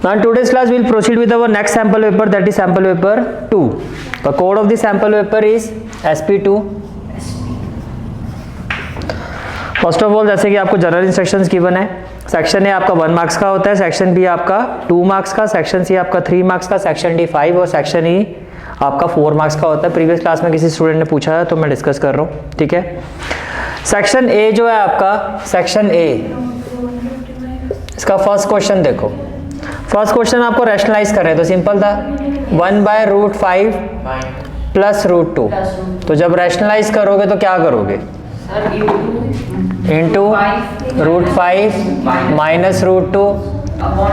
Now in today's class we will proceed with our next sample paper, that is sample paper 2. The code of the sample paper is SP2. First of all जैसे कि आपको general instructions given है, section A आपका 1 marks का होता है, section B आपका 2 marks का, सेक्शन सी आपका 3 मार्क्स का, सेक्शन डी 5 और सेक्शन ई आपका 4 मार्क्स का होता है। प्रीवियस क्लास में किसी स्टूडेंट ने पूछा है तो मैं डिस्कस कर रहा हूँ, ठीक है। सेक्शन ए जो है आपका, सेक्शन ए, इसका फर्स्ट क्वेश्चन देखो। फर्स्ट क्वेश्चन आपको रैशनलाइज कर रहे हैं तो सिंपल था, 1/√5 प्लस √2। तो जब रैशनलाइज करोगे तो क्या करोगे, इंटू √5 माइनस √2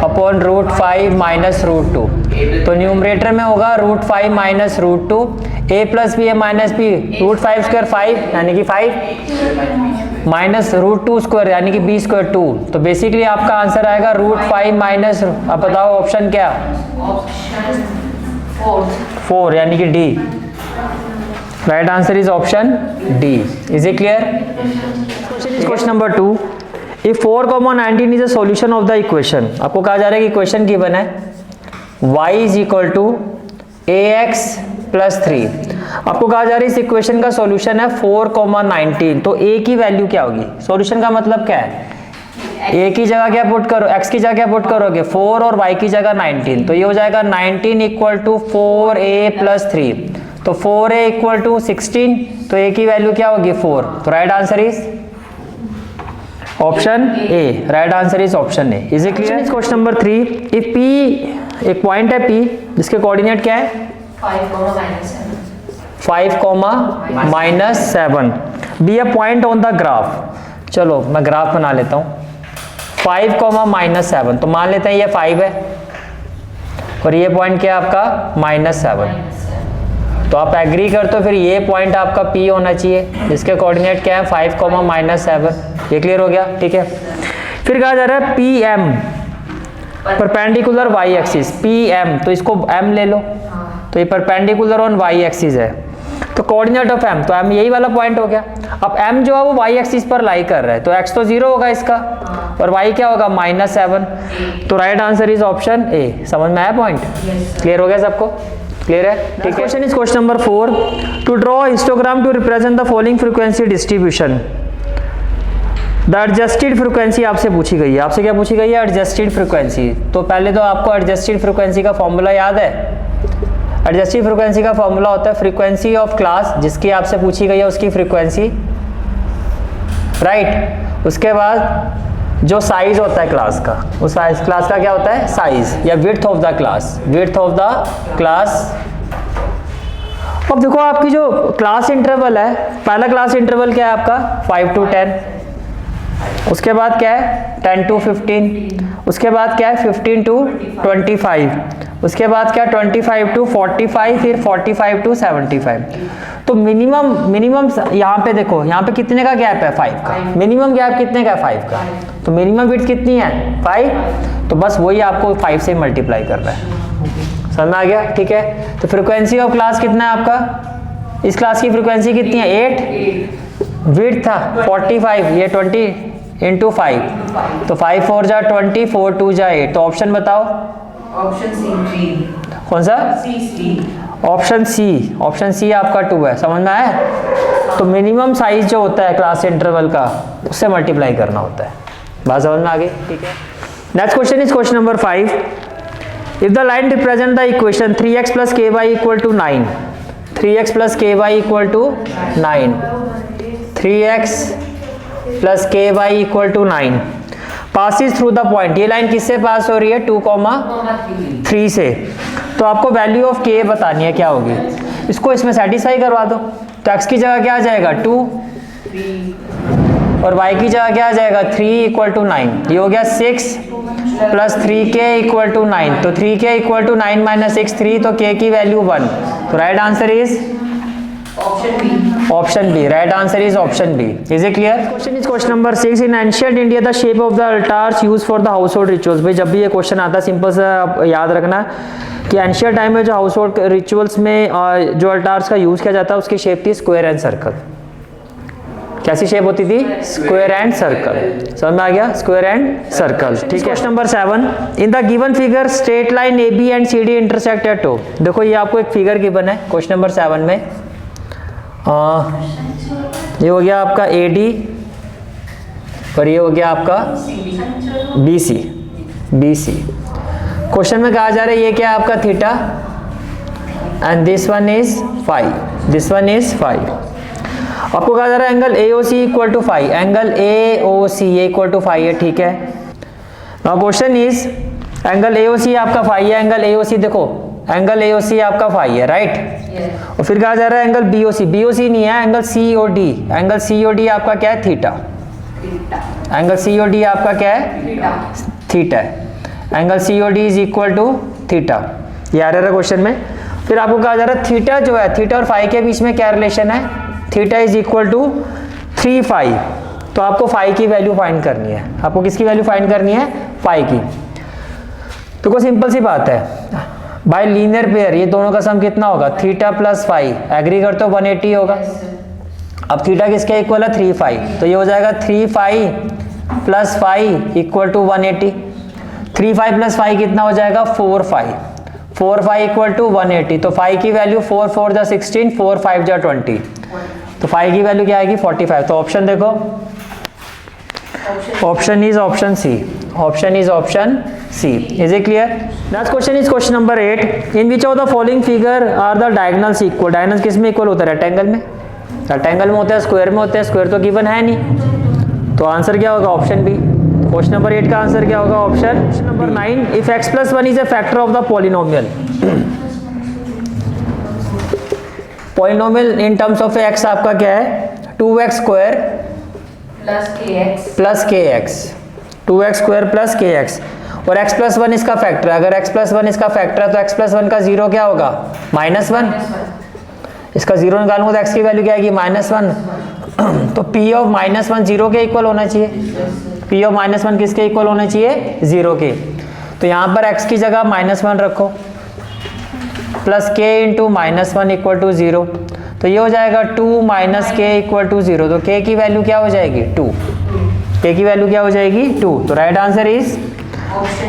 अपॉन √5 माइनस √2। तो न्यूमरेटर में होगा √5 माइनस √2, a प्लस बी है माइनस बी, √5 स्क्वायर 5 यानी कि 5 माइनस √2 स्क्वायर यानी कि b स्क्वायर 2। तो बेसिकली आपका आंसर आएगा √5 माइनस, अब बताओ ऑप्शन क्या, ऑप्शन 4 यानी कि D. Right answer is option D. Is it clear? Question number 2, if 4,19 is a solution of the equation, आपको कहा जा रहा है कि इक्वेशन गिवन है y is equal to ax plus 3। आपको कहा जा रहा है इस इक्वेशन का सॉल्यूशन है 4,19। तो a की वैल्यू क्या होगी, सॉल्यूशन का मतलब क्या है, a की जगह क्या पुट करो, x की जगह क्या पुट करोगे 4 और y की जगह 19। तो ये हो जाएगा 19 इक्वल टू 4a प्लस 3। तो 4a इक्वल टू 16, तो a की वैल्यू क्या होगी 4। तो right answer is option A. Right answer is option A. Is it clear? Question number 3, if p एक पॉइंट है p जिसके कोऑर्डिनेट क्या है 5,-7 be a point on the graph. चलो मैं ग्राफ बना लेता हूँ, 5,-7। तो मान लेते हैं ये 5 है और ये पॉइंट क्या है आपका -7। तो आप एग्री करते हो फिर ये पॉइंट आपका P होना चाहिए जिसके कोऑर्डिनेट क्या है 5,-7। ये क्लियर हो गया, ठीक है। फिर कहा जा रहा है PM perpendicular y axis, PM, तो इसको M ले लो। तो ये परपेंडिकुलर ऑन y एक्सिस है, तो कोऑर्डिनेट ऑफ M, तो M यही वाला पॉइंट हो गया। अब M जो है वो y एक्सिस पर लाई कर रहा है, तो x तो 0 होगा इसका और y क्या होगा -7। तो right answer is option A. समझ में आया पॉइंट? क्लियर हो गया सबको? क्लियर है, ठीक है। Question is question number 4, to draw histogram to represent the following frequency distribution. The adjusted frequency आपसे पूछी गई है। आपसे क्या पूछी गई है, एडजस्टेड फ्रीक्वेंसी। तो पहले तो आपको एडजस्टेड फ्रीक्वेंसी का फॉर्मूला याद है। एडजस्टेड फ्रीक्वेंसी का फॉर्मूला होता है फ्रीक्वेंसी ऑफ क्लास, जिसकी आपसे पूछी गई है उसकी फ्रीक्वेंसी, राइट। उसके बाद जो साइज होता है क्लास का, उस क्लास का क्या होता है साइज, या width of the class, width of the class. अब देखो आपकी जो क्लास इंटरवल है, पहला क्लास इंटरवल क्या है आपका 5 to 10, उसके बाद क्या है 10 to 15, उसके बाद क्या है 15 to 25, उसके बाद क्या 25 to 45, फिर 45 to 75। तो मिनिमम यहाँ पे देखो, यहाँ पे कितने का गैप है 5 का, मिनिमम गैप कितने का है 5 का। तो मिनिमम विड्थ कितनी है 5, तो बस वही आपको 5 से मल्टीप्लाई कर रहा है। समझ में आ गया, ठीक है। तो फ्रीक्वेंसी ऑफ क्लास कितना है आपका, इस क्लास की फ्रीक्वेंसी कितनी है 8, विड्थ था 45, ये 20 इंटू 5, तो 5 4 जा 20, 4 2 जा 8। तो ऑप्शन बताओ, ऑप्शन सी, कौन सा, ऑप्शन सी। ऑप्शन सी आपका 2 है। समझ में आया? तो मिनिमम साइज जो होता है क्लास इंटरवल का, उससे मल्टीप्लाई करना होता है। बात समझ में आ गई, ठीक है। Next question is question number 5, if the line represent the equation 3x plus ky equal to 9, 3x plus ky equal to 9, 3x plus ky equal to 9 passes through the point. ये लाइन किससे पास हो रही है 2,3 से। तो आपको value of k बतानी है क्या होगी, इसको इसमें सेटिस्फाई करवा दो। तो x की जगह क्या आ जाएगा 2 और y की जगह क्या आ जाएगा 3 इक्वल टू 9। ये हो गया 6 प्लस 3k इक्वल टू 9। तो 3k इक्वल टू 9 माइनस 6 3, तो k की वैल्यू 1। तो right answer is option B. Right answer is option B. Is it clear? Question is question number 6, in ancient India the shape of the altars use for the household rituals. भाई जब भी ये question आता है simple सा आप याद रखना कि एंशिएंट टाइम में जो हाउस होल्ड रिचुअल्स में जो अल्टार्स का यूज किया जाता है उसकी शेप थी स्क्वायर एंड सर्कल। कैसी शेप होती थी? Square and circle. समझ में आ गया? Square and circle. ठीक है। Question number 7, in the given figure straight line A B and C D intersect at O. देखो ये आपको एक फिगर गिवन है क्वेश्चन नंबर 7 में। ये हो गया आपका ए डी और ये हो गया आपका बी सी। क्वेश्चन में कहा जा रहा है ये क्या है आपका theta and this one is phi, this one is phi. आपको कहा जा रहा है angle AOC equal to phi, angle AOC equal to phi है। ठीक है। Now question is angle AOC आपका फाई है, एंगल AOC देखो एंगल AOC आपका फाई है, राइट। और फिर कहा जा रहा है एंगल BOC नहीं है, एंगल COD। एंगल COD आपका क्या है? थीटा। एंगल COD आपका क्या है? थीटा है। Angle COD is equal to theta. ये आ रहा है क्वेश्चन में। फिर आपको कहा जा रहा है थीटा जो है, थीटा और फाई के बीच में क्या रिलेशन है? Theta is equal to 3 phi. तो आपको फाई की वैल्यू फाइंड करनी है। आपको किसकी वैल्यू फाइंड करनी है? फाई की। तो कोई सिंपल सी बात है, बाय लीनियर पेयर ये दोनों का सम कितना होगा? Theta plus phi. एग्री करते हो 180 होगा। अब थीटा किसके इक्वल है? 3 फाई। तो ये हो जाएगा 3 phi plus phi equal to 180। 3 phi plus phi कितना हो जाएगा? 4 फाई। 4 phi equal to 180। तो फाई की वैल्यू 4 4 जा 16, 4 5 जा 20। तो फाई की वैल्यू क्या आएगी? 45। तो ऑप्शन देखो, option is option C. Option is option C. Is it clear? Next question is question number 8, in which of the following figure are the diagonals equal. Diagonals किस में इक्वल होता है? Rectangle में। Rectangle में होता है, square में होते हैं। स्क्वायर तो गिवन है नहीं, तो आंसर क्या होगा? Option B. क्वेश्चन नंबर 8 का आंसर क्या होगा? Option number 9, if x plus 1 is a factor of the polynomial. Polynomial in terms of x आपका क्या है? 2x square plus kx। 2x square plus kx और x प्लस 1 इसका factor है। अगर x प्लस 1 इसका फैक्टर है तो x प्लस 1 का 0 क्या होगा? -1। इसका 0 निकालूंगा तो x की वैल्यू क्या आएगी? -1। तो p ऑफ -1 0 के इक्वल होना चाहिए। p ऑफ -1 किसके इक्वल होना चाहिए? 0 के। तो यहाँ पर x की जगह -1 रखो plus k into -1 equal to 0। तो ये हो जाएगा 2 माइनस k इक्वल टू 0। तो k की वैल्यू क्या हो जाएगी? 2। k की वैल्यू क्या हो जाएगी? 2। तो right answer is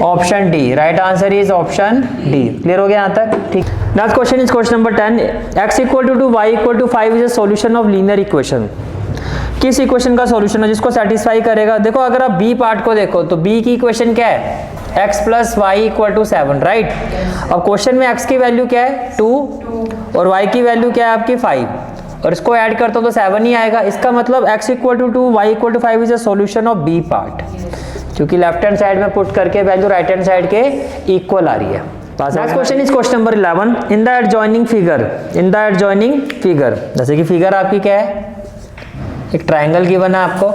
option D. Right answer is option D. Clear हो गया यहाँ तक? ठीक। Next question is question number 10, x equal to 2 y equal to 5 is a solution of linear equation. किस इक्वेशन का सॉल्यूशन है जिसको सेटिस्फाई करेगा? देखो अगर आप b पार्ट को देखो तो b की इक्वेशन क्या है? x plus y equal to 7, right. अब क्वेश्चन में x की वैल्यू क्या है? 2 और y की वैल्यू क्या है आपकी? 5 और इसको ऐड करता हूं तो 7 ही आएगा। इसका मतलब x equal to 2 y equal to 5 is a solution of b part, क्योंकि लेफ्ट हैंड साइड में पुट करके वैल्यू राइट हैंड साइड के इक्वल आ रही है। Next question is question number 11, in the adjoining figure. In the adjoining figure, जैसे कि figure आपकी क्या है? एक ट्राइंगल गिवन है आपको।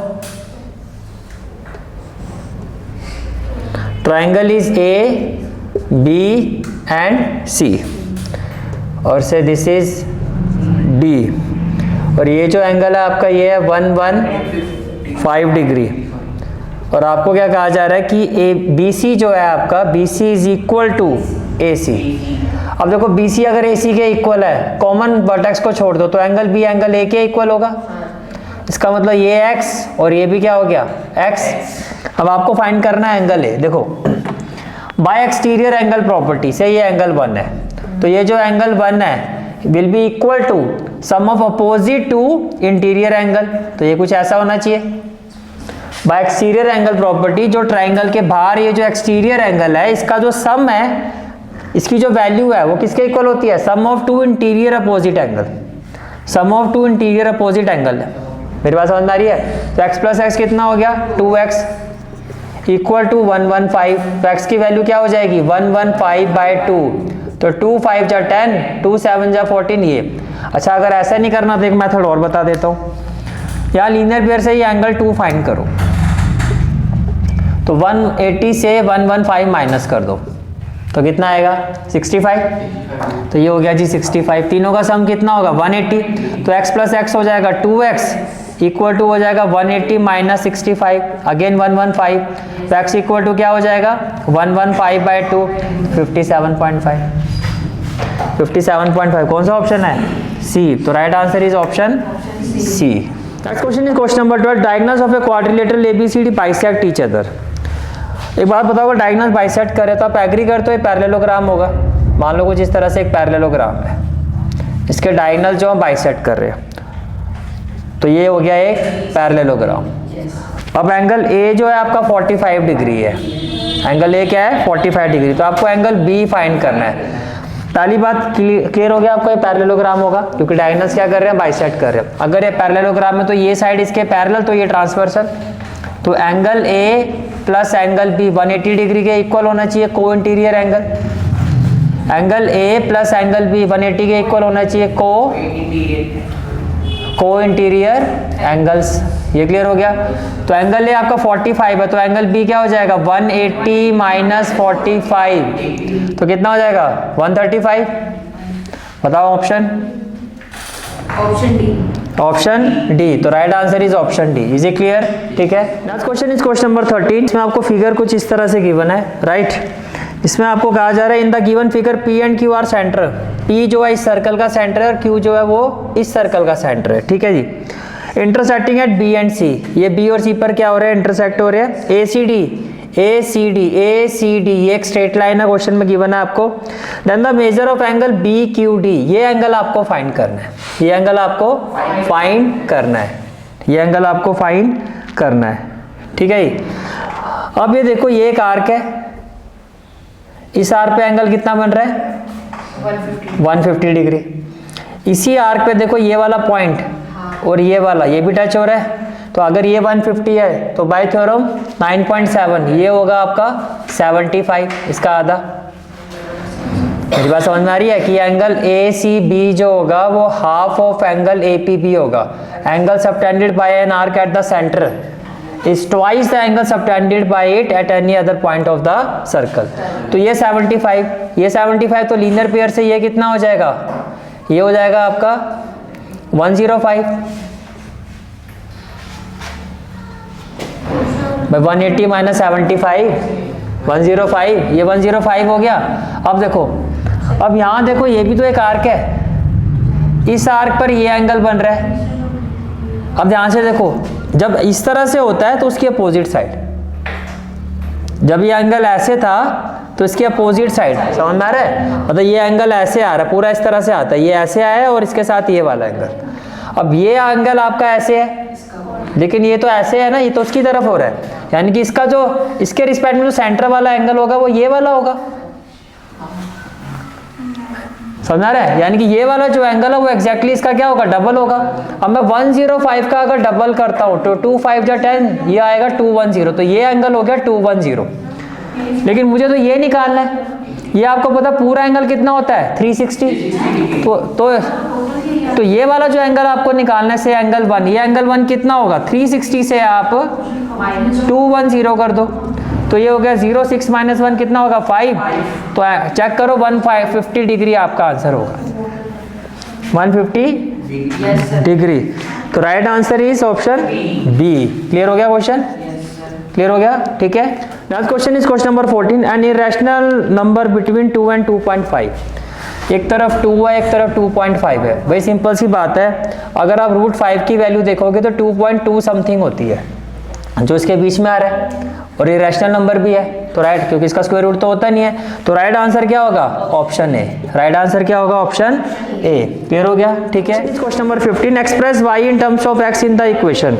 Triangle is A, B and C और से दिस इज D और ये जो एंगल है आपका ये है 115 डिग्री। और आपको क्या कहा जा रहा है कि BC जो है आपका BC is equal to AC। अब देखो BC अगर AC के इक्वल है, कॉमन वर्टेक्स को छोड़ दो तो एंगल B एंगल A के इक्वल होगा। इसका मतलब ये x और ये भी क्या हो गया? x। अब आपको फाइंड करना है एंगल A। देखो बाय एक्सटीरियर एंगल प्रॉपर्टी से ये एंगल 1 है, तो ये जो एंगल 1 है will be equal to sum of opposite to interior angle. तो ये कुछ ऐसा होना चाहिए। बाय एक्सटीरियर एंगल प्रॉपर्टी, जो ट्राइंगल के बाहर ये जो एक्सटीरियर एंगल है इसका जो सम है, इसकी जो वैल्यू है वो किसके इक्वल होती है? Sum of two interior opposite angle. Sum of two interior opposite angle. मेरी बात समझ में आ रही है? तो x प्लस एक्स कितना हो गया? 2x equal to 115। तो x की वैल्यू क्या हो जाएगी? 115/2। तो 2 5 जा 10, 2 7 जा 14 ये। अच्छा अगर ऐसा नहीं करना तो एक मेथड और बता देता हूँ। यहाँ लीनियर पेयर से ये एंगल 2 फाइंड करो, तो 180 से 115 माइनस कर दो तो कितना आएगा? 65। तो ये हो गया जी 65। तीनों का सम कितना होगा? 180। तो x प्लस एक्स हो जाएगा 2x इक्वल टू हो जाएगा 180 माइनस 65, अगेन 115। तो x इक्वल टू क्या हो जाएगा? 115/2, 57.5। 57.5 कौन सा ऑप्शन है? सी। तो right answer is option C. Next question is question number 12, diagonals of a quadrilateral ABCD bisect each other. एक बात बताओ, डायगोनल बाइसेक्ट करे तो आप एग्री करते हो ये पैरेललोग्राम होगा। मान लो कुछ इस तरह से एक पैरेललोग्राम है, इसके डायगोनल जो हम बाइसेक्ट कर रहे हैं, तो ये हो गया एक पैरेललोग्राम। अब एंगल ए जो है आपका 45 डिग्री है, एंगल ए क्या है 45 डिग्री, तो आपको एंगल बी फाइंड करना है। पहली बात क्लियर हो गया आपको, ये पैरेललोग्राम होगा क्योंकि डायगोनल्स क्या कर रहे हैं बाइसेक्ट कर रहे हैं। अगर ये पैरेललोग्राम है तो ये साइड इसके पैरेलल, तो ये ट्रांसवर्सल, तो angle A plus angle B 180 degree के इक्वल होना चाहिए, co-interior angle. Angle A plus angle B 180 के इक्वल होना चाहिए, को इंटीरियर एंगल्स। ये क्लियर हो गया। तो एंगल ए आपका 45 है, तो एंगल बी क्या हो जाएगा 180 माइनस 45, तो कितना हो जाएगा 135। बताओ option. Option D. Option D, तो right answer is option D. Is it clear? ठीक है। Next question is question number 13। इसमें आपको फिगर कुछ इस तरह से गिवन है, राइट। इसमें आपको कहा जा रहा है इन the given figure P and Q R centre. P जो है इस सर्कल का सेंटर है और क्यू जो है वो इस सर्कल का सेंटर है, ठीक है जी। इंटरसेक्टिंग एट बी एंड सी, ये बी और सी पर क्या हो रहा है इंटरसेक्ट हो रहे हैं। ए सी डी ये एक स्ट्रेट लाइन है, क्वेश्चन में गिवन है आपको। Then the measure of angle B Q D, ये एंगल आपको फाइंड करना है, ये एंगल आपको फाइंड करना है, ये एंगल आपको फाइंड करना है, ठीक है जी। अब ये देखो, ये एक आर्क है, इस आर्क पे एंगल कितना बन रहा है 150 डिग्री। इसी आर्क पे देखो ये वाला पॉइंट और ये वाला, ये भी टच हो रहा है, तो अगर ये 150 है तो बाय थ्योरम 9.7, ये होगा आपका 75, इसका आधा। मेरी बात समझ में आ रही है कि एंगल ए सी बी जो होगा वो half of angle A P B होगा। Angle subtended by an arc at the centre is twice the angle subtended by it at any other point of the circle. तो ये 75, ये 75, तो linear pair से ये कितना हो जाएगा, ये हो जाएगा आपका 105 by 180 माइनस 75 105, ये 105 हो गया। अब देखो, अब यहाँ देखो, ये भी तो एक आर्क है, इस आर्क पर ये एंगल बन रहा है। अब ध्यान से देखो, जब इस तरह से होता है तो उसकी अपोजिट साइड, जब ये एंगल ऐसे था तो इसकी अपोजिट साइड, समझ में आ रहा है। मतलब ये एंगल ऐसे आ रहा है, पूरा इस तरह से आता है, ये ऐसे आया है और इसके साथ ये वाला एंगल। अब ये एंगल आपका ऐसे है, लेकिन ये तो ऐसे है ना, ये तो उसकी तरफ हो रहा है, यानी कि इसका जो इसके रिस्पेक्ट में जो सेंटर वाला एंगल होगा वो ये वाला होगा, समझ रहा है। यानी कि ये वाला जो एंगल है वो एग्जैक्टली इसका क्या होगा, डबल होगा। अब मैं 105 का अगर डबल करता हूँ तो 2 5 जा 10, ये आएगा 210, तो ये एंगल हो गया 210। लेकिन मुझे तो ये निकालना है, ये आपको पता पूरा एंगल कितना होता है 360, तो ये वाला जो एंगल आपको निकालना है से एंगल 1, ये एंगल 1 कितना होगा 360 से आप 210 कर दो, तो ये हो गया 0 6 माइनस 1 कितना होगा 5, तो चेक करो 150 डिग्री आपका आंसर होगा 150 डिग्री। तो right answer is option B. Clear हो गया क्वेश्चन, क्लियर हो गया, ठीक है। Next question is question number 14, an irrational number between 2 and 2.5। एक तरफ 2 है, एक तरफ 2.5 है। भाई सिंपल सी बात है, अगर आप √5 की वैल्यू देखोगे तो 2.2 समथिंग होती है जो इसके बीच में आ रहा है, और ये रैशनल नंबर भी है, तो राइट, क्योंकि इसका स्क्वायर रूट तो होता नहीं है, तो राइट आंसर क्या होगा ऑप्शन ए। राइट आंसर क्या होगा ऑप्शन ए। क्लियर हो गया, ठीक है। Question number 15, express y in terms of x in the equation.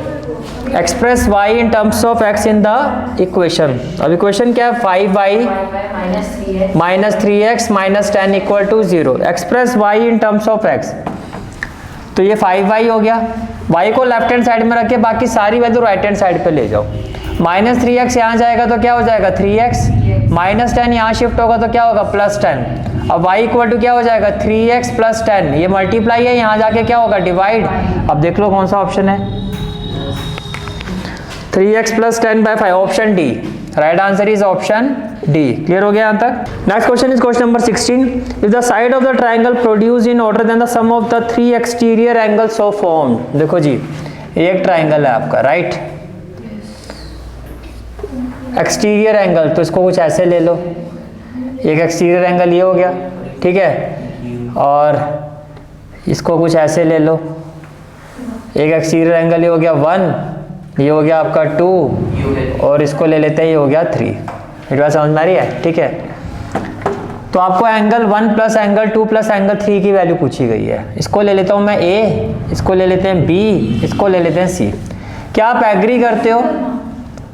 Express y in terms of x in the equation. अब इक्वेशन क्या है 5y minus 3x minus 10 equal to 0। Express y in terms of x, तो ये 5y हो गया, y को left hand side में रखे, बाकी सारी वैल्यू राइट हैंड साइड पे ले जाओ। माइनस 3x यहाँ जाएगा तो क्या हो जाएगा 3x, माइनस 10 यहाँ शिफ्ट होगा तो क्या होगा प्लस 10। अब y इक्वल टू क्या हो जाएगा 3x प्लस 10, ये मल्टीप्लाई है, यहाँ जाके क्या होगा डिवाइड। अब देख लो कौन सा ऑप्शन है, 3x plus 10/5, option D. Right answer is option D. Clear हो गया यहाँ तक। Next question is question number 16, if the side of the triangle produce in order then the sum of the 3 exterior angles so formed. देखो जी, एक triangle है आपका, right, exterior angle, तो इसको कुछ ऐसे ले लो, एक एक्सटीरियर एंगल ये हो गया, ठीक है, और इसको कुछ ऐसे ले लो, एक एक्सटीरियर एंगल ये हो गया 1, ये हो गया आपका 2 और इसको ले लेते हैं, ये हो गया 3। मेरी बात समझ में आ रही है? ठीक है, तो आपको angle 1 plus angle 2 plus angle 3 की वैल्यू पूछी गई है। इसको ले लेता हूँ मैं A, इसको ले लेते हैं B, इसको ले लेते हैं C। क्या आप एग्री करते हो?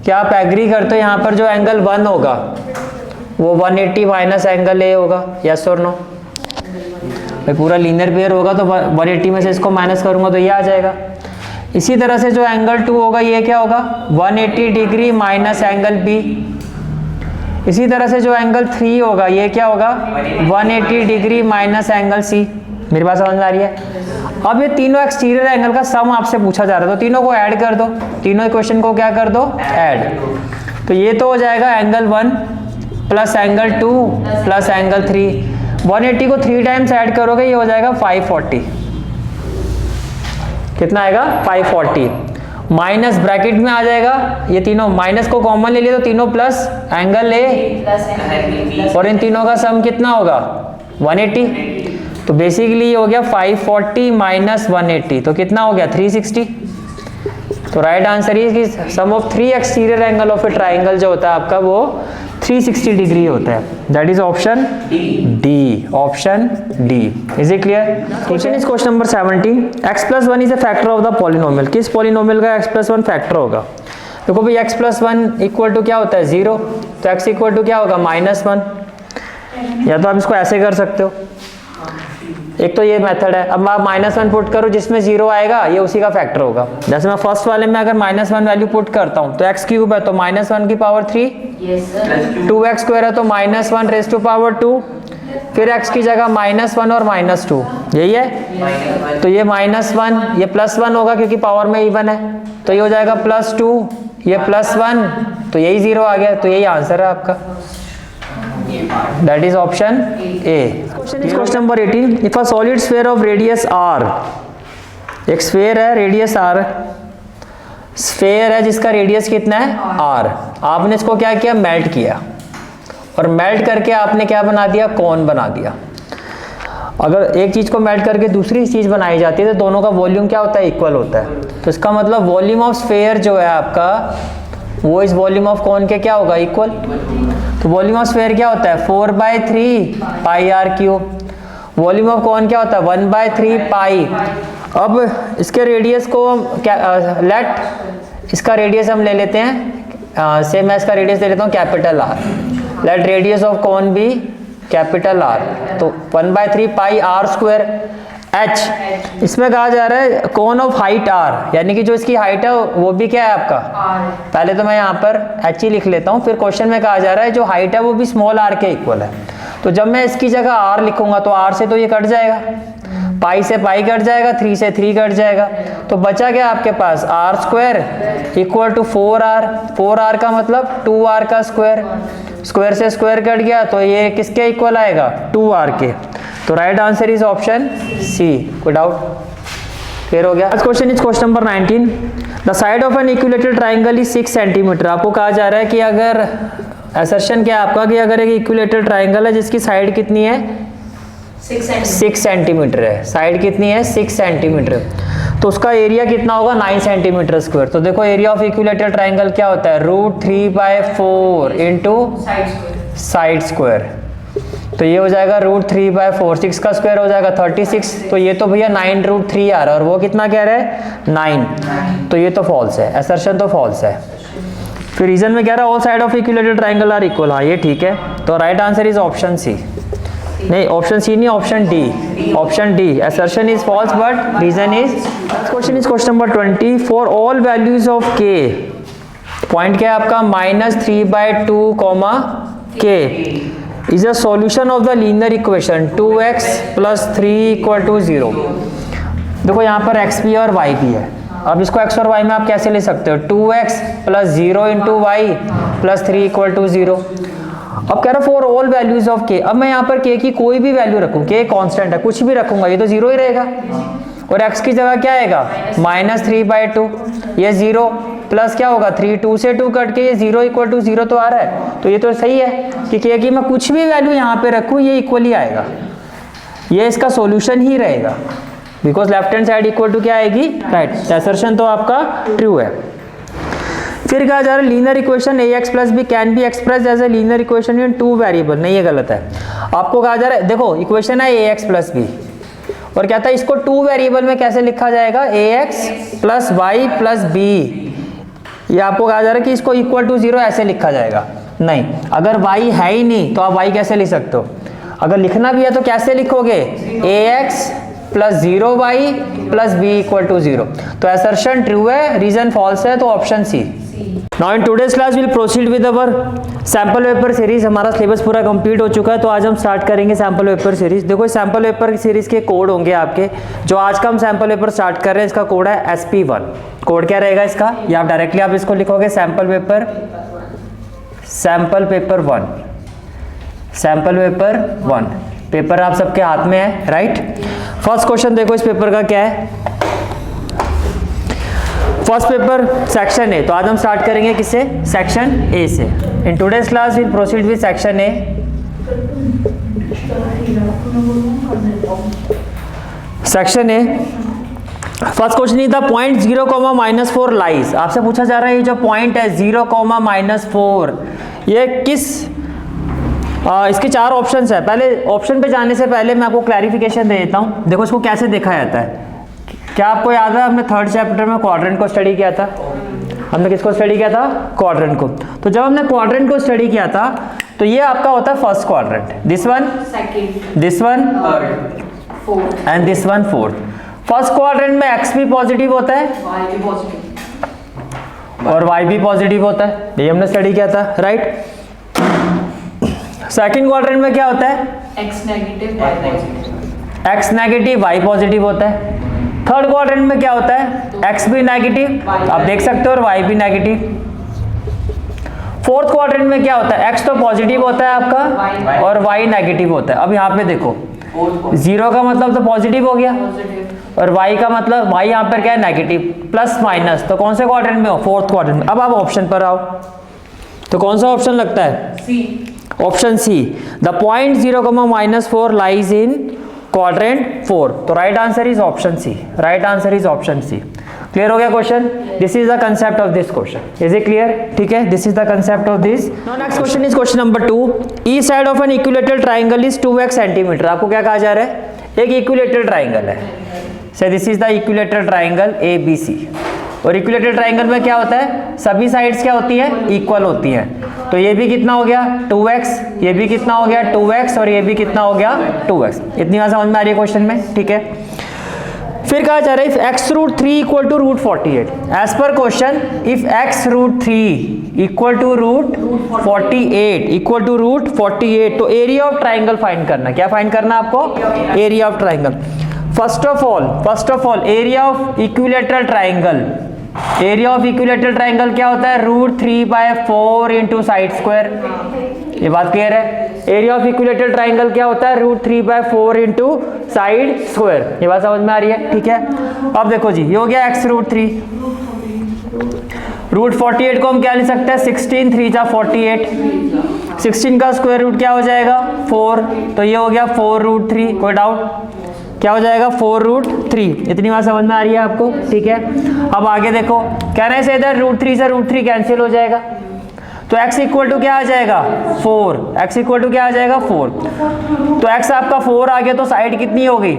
क्या आप एग्री करते हो यहाँ पर जो एंगल 1 होगा वो 180 माइनस एंगल A होगा? यस और नो? भाई पूरा लीनियर पेयर होगा तो 180 में से इसको माइनस करूंगा तो ये आ जाएगा। इसी तरह से जो एंगल 2 होगा ये क्या होगा? 180 डिग्री माइनस एंगल B। इसी तरह से जो एंगल 3 होगा ये क्या होगा? 180 डिग्री माइनस एंगल C। मेरी बात समझ में आ रही है? अब ये तीनों एक्सटीरियर एंगल का सम आपसे पूछा जा रहा है, तो तीनों को ऐड कर दो, तीनों इक्वेशन को क्या कर दो? ऐड। तो ये तो हो जाएगा angle 1 plus angle 2 plus angle 3। 180 को 3 टाइम्स ऐड करोगे ये हो जाएगा 540। कितना आएगा? 540 माइनस ब्रैकेट में आ जाएगा, ये तीनों माइनस को कॉमन ले लिया तो तीनों प्लस एंगल A और इन तीनों का सम कितना होगा? 180। तो बेसिकली ये हो गया 540 माइनस 180, तो कितना हो गया? 360। तो right answer is sum of 3 exterior angle of a triangle जो होता है आपका वो 360 डिग्री होता है। That is option D. Option D. Is it clear? Question is question number 17। x plus 1 is a factor of the polynomial. किस polynomial का x plus 1 factor होगा? देखो भाई x प्लस 1 इक्वल टू क्या होता है? 0। तो x इक्वल टू क्या होगा? -1। या तो आप इसको ऐसे कर सकते हो, एक तो ये मेथड है। अब आप -1 पुट करो, जिसमें 0 आएगा ये उसी का फैक्टर होगा। जैसे मैं फर्स्ट वाले में अगर -1 वैल्यू पुट करता हूँ तो x क्यूब है तो -1 की पावर 3, 2x स्क्वायर है तो -1 रेज़ टू पावर 2, फिर x की जगह -1 और -2, यही है। तो ये -1 ये +1 होगा क्योंकि पावर में इवन है, तो ये हो जाएगा +2, ये +1, तो यही 0 आ गया। तो यही आंसर है आपका। That is option A. Question is question number 18. If a solid sphere of radius r, एक स्फेयर है रेडियस r, स्फेयर है जिसका रेडियस कितना है? r। आपने इसको क्या किया? मेल्ट किया, और मेल्ट करके आपने क्या बना दिया? कोन बना दिया। अगर एक चीज को मेल्ट करके दूसरी चीज बनाई जाती है तो दोनों का वॉल्यूम क्या होता है? इक्वल होता है। तो इसका मतलब वॉल्यूम ऑफ स्फेयर जो है आपका वो इस वॉल्यूम ऑफ कोन के क्या होगा? इक्वल। तो वॉल्यूम ऑफ स्फेयर क्या होता है? 4/3 पाई r cube. Volume of cone क्या होता है? 1/3 पाई। अब इसके रेडियस को क्या लेट इसका रेडियस हम ले लेते हैं, सेम मैं इसका रेडियस ले लेता हूँ capital R। Let radius of cone भी कैपिटल R। तो 1/3 पाई r स्क्वायर h। इसमें कहा जा रहा है कोन ऑफ हाइट r, यानी कि जो इसकी हाइट है वो भी क्या है आपका? पहले तो मैं यहाँ पर h ही लिख लेता हूँ, फिर क्वेश्चन में कहा जा रहा है जो हाइट है वो भी स्मॉल r के इक्वल है। तो जब मैं इसकी जगह r लिखूंगा तो r से तो ये कट जाएगा, पाई से पाई कट जाएगा, 3 से 3 कट जाएगा, तो बचा क्या आपके पास? r square equal to 4r। 4r का मतलब 2r का स्क्वायर, स्क्वायर से स्क्वायर कट गया तो ये किसके इक्वल आएगा? 2r के। तो right answer is option C. कोई डाउट? क्लियर हो गया? Question is question number 19। The side of an equilateral triangle is 6 centimetre. आपको कहा जा रहा है कि अगर असर्शन क्या है आपका कि अगर एक इक्विलेटरल ट्राइंगल है जिसकी साइड कितनी है? 6 सेंटीमीटर है। साइड कितनी है? 6 सेंटीमीटर। तो उसका एरिया कितना होगा? 9 सेंटीमीटर स्क्वायर। तो देखो एरिया ऑफ इक्विलेटरल ट्राइंगल क्या होता है? √3/4 इंटू साइड स्क्वायर। तो ये हो जाएगा √3/4, 6 का स्क्वायर हो जाएगा 36। तो ये तो भैया 9√3 आ रहा है और वो कितना कह रहा है? 9। तो ये तो फॉल्स है, असर्शन तो फॉल्स है। फिर रीजन में कह रहा है all side of equilateral triangle are equal. हाँ ये ठीक है। तो right answer is option C. नहीं ऑप्शन सी नहीं, option D. Option D assertion is false but reason is. Question is question number 20। For all values of k, point क्या है आपका? -3/2 k is a solution of the linear equation 2x plus 3 = 0। देखो यहाँ पर x भी है और y भी है। अब इसको x और y में आप कैसे ले सकते हो? 2x plus 0 into y plus 3 = 0। अब कह रहा for all values of k। अब मैं यहाँ पर k की कोई भी वैल्यू रखूँ, k कांस्टेंट है, कुछ भी रखूंगा ये तो 0 ही रहेगा, और x की जगह क्या आएगा? -3/2। ये 0 प्लस क्या होगा? 3, 2 से 2 कट के ये 0 = 0 तो आ रहा है। तो ये तो सही है कि k की मैं कुछ भी वैल्यू यहाँ पे रखूँ ये इक्वल ही आएगा, ये इसका सॉल्यूशन ही रहेगा। Because left hand side equal to क्या आएगी, राइट। असर्शन तो आपका ट्रू है। फिर कहा जा रहा है linear equation ax plus b can be express as a linear equation in two variable. नहीं, ये गलत है। आपको कहा जा रहा है, देखो इक्वेशन है ax प्लस बी और कहता है इसको टू वेरिएबल में कैसे लिखा जाएगा, ax plus y plus b. ये आपको कहा जा रहा है कि इसको इक्वल टू 0 ऐसे लिखा जाएगा। नहीं, अगर y है ही नहीं तो आप y कैसे लिख सकते हो? अगर लिखना भी है तो कैसे लिखोगे, ax plus 0y plus b equal to 0। तो असर्शन ट्रू है, रीजन फॉल्स है, तो option C. Now in today's class will proceed with our sample paper series. हमारा सिलेबस पूरा कंप्लीट हो चुका है, तो आज हम स्टार्ट करेंगे सैंपल पेपर सीरीज। देखो सैंपल पेपर सीरीज के कोड होंगे आपके। जो आज का हम सैंपल पेपर स्टार्ट कर रहे हैं इसका कोड है SP1। कोड क्या रहेगा इसका, या आप डायरेक्टली आप इसको लिखोगे सैंपल पेपर 1। पेपर आप सबके हाथ में है, राइट। फर्स्ट क्वेश्चन देखो इस पेपर का क्या है। फर्स्ट पेपर सेक्शन ए, तो आज हम स्टार्ट करेंगे किससे, सेक्शन ए से। इन today's class will proceed with section A. Section A first question is the point 0,-4 lies. आपसे पूछा जा रहा है ये जो पॉइंट है 0,-4 ये किस इसके 4 ऑप्शंस है। पहले ऑप्शन पे जाने से पहले मैं आपको क्लैरिफिकेशन दे देता हूँ। देखो इसको कैसे देखा जाता है। क्या आपको याद है हमने थर्ड चैप्टर में क्वाड्रेंट को स्टडी किया था। हमने किसको स्टडी किया था, क्वाड्रेंट को। तो जब हमने क्वाड्रेंट को स्टडी किया था तो ये आपका होता है first quadrant, this one second, this one fourth and this one fourth. First quadrant में x भी पॉजिटिव होता है और y भी पॉजिटिव होता है, ये हमने स्टडी किया था, राइट। सेकंड क्वाड्रेंट में क्या होता है, x negative y positive, x negative y positive होता है। थर्ड क्वाड्रेंट में क्या होता है, x भी नेगेटिव, आप देख सकते हो, और y भी नेगेटिव। फोर्थ क्वाड्रेंट में क्या होता है, x तो पॉजिटिव होता है आपका और y नेगेटिव होता है। अब यहाँ पे देखो 0 का मतलब तो पॉजिटिव हो गया और y का मतलब y यहाँ पर क्या है, नेगेटिव, प्लस माइनस। तो कौन से क्वाड्रेंट में हो, फोर्थ क्वाड्रेंट में। अब आप ऑप्शन पर आओ, तो कौन सा ऑप्शन लगता है, C, option C. The point 0,-4 lies in quadrant 4। तो right answer is option C. Right answer is option C. Clear हो गया question. This is the concept of this question. Is it clear, ठीक है। This is the concept of this. Now next question is question number 2। Each side of an equilateral triangle is 2x centimetre. आपको क्या कहा जा रहा है, एक equilateral triangle है। से this is the equilateral triangle ABC। और इक्विलेटरल ट्राइंगल में क्या होता है, सभी साइड्स क्या होती है, इक्वल होती हैं। तो ये भी कितना हो गया 2x, ये भी कितना हो गया 2x और ये भी कितना हो गया 2x। इतनी बात समझ में आ रही है क्वेश्चन में, ठीक है। फिर कहा जा रहा है if x root 3 equal to root 48। As per question if x root 3 equal to root 48 equal to root 48, तो एरिया ऑफ ट्राइंगल फाइंड करना। क्या फाइंड करना आपको, area of triangle. First of all area of equilateral triangle. Area of equilateral triangle क्या होता है, root 3/4 into side square. ये बात क्लियर है। एरिया ऑफ इक्विलेटरल ट्राइंगल क्या होता है, रूट 3/4 इंटू साइड स्क्वायर। ये बात समझ में आ रही है, ठीक है। अब देखो जी, ये हो गया x रूट 3। रूट 48 को हम क्या लिख सकते हैं, 16 3 जा 48। 16 का स्क्वायर रूट क्या हो जाएगा 4, तो ये हो गया 4 रूट 3। कोई डाउट, क्या हो जाएगा 4 रूट 3। इतनी बात समझ में आ रही है आपको, ठीक है। अब आगे देखो, कहने से इधर रूट 3 से रूट 3 कैंसिल हो जाएगा, तो x इक्वल टू क्या आ जाएगा 4। x इक्वल टू क्या आ जाएगा 4। तो x आपका 4 आ गया, तो साइड कितनी होगी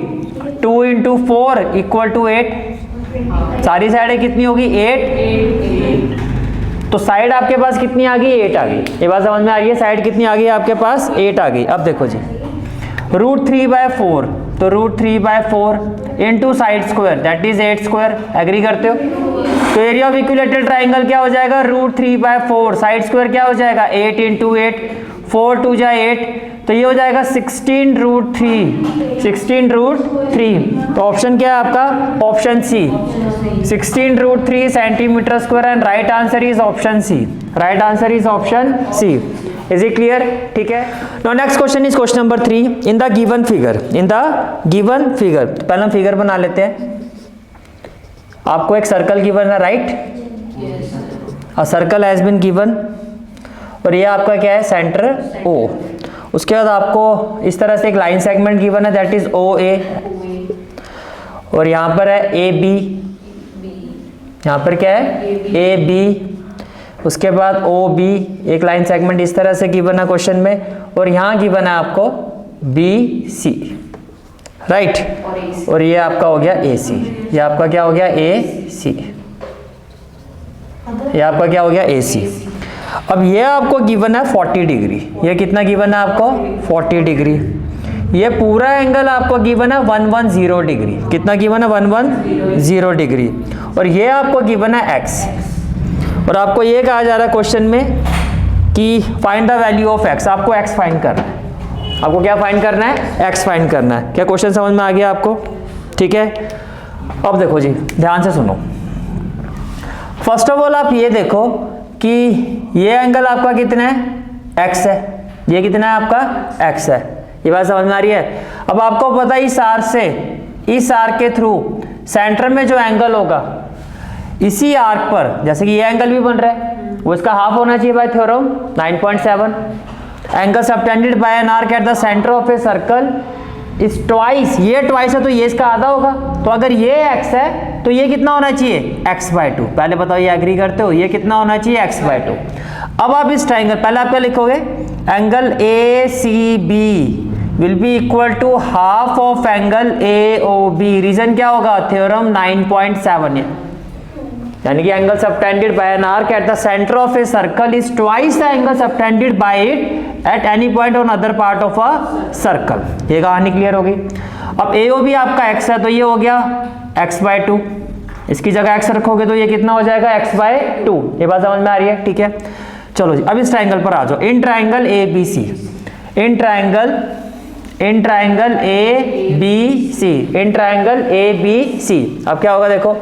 2 इंटू 4 इक्वल टू 8। सारी साइडें कितनी होगी 8। तो साइड आपके पास कितनी आ गई 8 आ गई। ये बात समझ में आ रही है, साइड कितनी आ गई आपके पास 8 आ गई। अब देखो जी, रूट 3/4, तो root 3/4 into side square that is 8 square. Agree करते हो। तो एरिया ऑफ इक्विलेटरल ट्राइंगल क्या हो जाएगा, रूट 3/4, साइड स्क्वायर क्या हो जाएगा 8 इंटू 8, 4 2 जा 8, तो ये हो जाएगा 16 रूट 3। 16 रूट 3। तो ऑप्शन क्या है आपका, option C, 16 root 3 centimetre square. And right answer is option C. Right answer is option C. Is it clear, ठीक है। Now next question is question number 3। In the given figure, in the given figure, पहले हम figure बना लेते हैं। आपको एक circle given है, right. A circle has been given, और ये आपका क्या है सेंटर O। उसके बाद आपको इस तरह से एक लाइन सेगमेंट गिवन है दैट इज OA, और यहाँ पर है ए बी, यहाँ पर क्या है ए बी, उसके बाद ओ बी, एक लाइन सेगमेंट इस तरह से गिवन है क्वेश्चन में, और यहाँ गिवन है आपको बी सी, राइट, और ये आपका हो गया ए सी, ये आपका क्या हो गया ए सी, ये आपका क्या हो गया ए सी। अब ये आपको गिवन है 40 डिग्री, ये कितना गिवन है आपको 40 डिग्री, ये पूरा एंगल आपको गिवन है 110 डिग्री, कितना गिवन है 110 डिग्री, और ये आपको गिवन है एक्स, और आपको ये कहा जा रहा है क्वेश्चन में कि find the value of x, आपको एक्स फाइंड करना है, आपको क्या फाइंड करना है एक्स फाइंड करना है। क्या क्वेश्चन समझ में आ गया आपको? ठीक है, अब देखो जी ध्यान से सुनो। फर्स्ट ऑफ ऑल आप ये देखो कि ये एंगल आपका कितना है एक्स है, ये कितना है आपका एक्स है, ये बात समझ में आ रही है। अब आपको पता है इस आर्क के थ्रू सेंटर में जो एंगल होगा इसी आर्क पर, जैसे कि ये एंगल भी बन रहा है, वो इसका हाफ होना चाहिए bye theorem 9.7, angle subtended by an arc at the centre of a circle is twice, ये ट्वाइस है तो ये इसका आधा होगा, तो अगर ये x है तो ये कितना होना चाहिए x/2, पहले बताओ ये एग्री करते हो, ये कितना होना चाहिए x/2। अब आप इस ट्राइंगल, पहले आप क्या लिखोगे, angle ACB will be equal to half of angle AOB, reason क्या होगा थ्योरम 9.7, यानी कि angle subtended by an arc at the centre of a circle is twice the angle subtended by it at any point on other part of a circle. ये कहानी clear होगी। अब AOB आपका x है तो ये हो गया x/2, इसकी जगह x रखोगे तो ये कितना हो जाएगा x/2, ये बात समझ में आ रही है? ठीक है, चलो जी अब इस ट्राइंगल पर आ जाओ, in triangle ABC, in triangle ABC, in triangle ABC, अब क्या होगा देखो,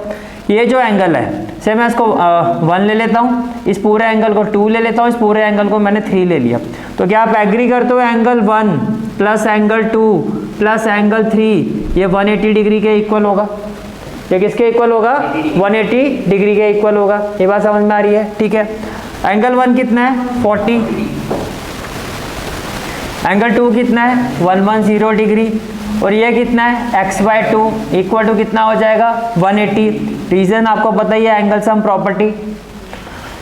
ये जो एंगल है से मैं इसको 1 ले लेता हूँ, इस पूरे एंगल को 2 ले लेता हूँ, इस पूरे एंगल को मैंने 3 ले लिया, तो क्या आप एग्री करते हो angle 1 plus angle 2 plus angle 3 ये 180 डिग्री के इक्वल होगा, ये किसके इक्वल होगा 180 डिग्री के इक्वल होगा, ये बात समझ में आ रही है? ठीक है, एंगल 1 कितना है 40, एंगल 2 कितना है 110 डिग्री, और ये कितना है x/2 इक्वल टू कितना हो जाएगा 180, रीजन आपको पता ही है एंगल सम प्रॉपर्टी,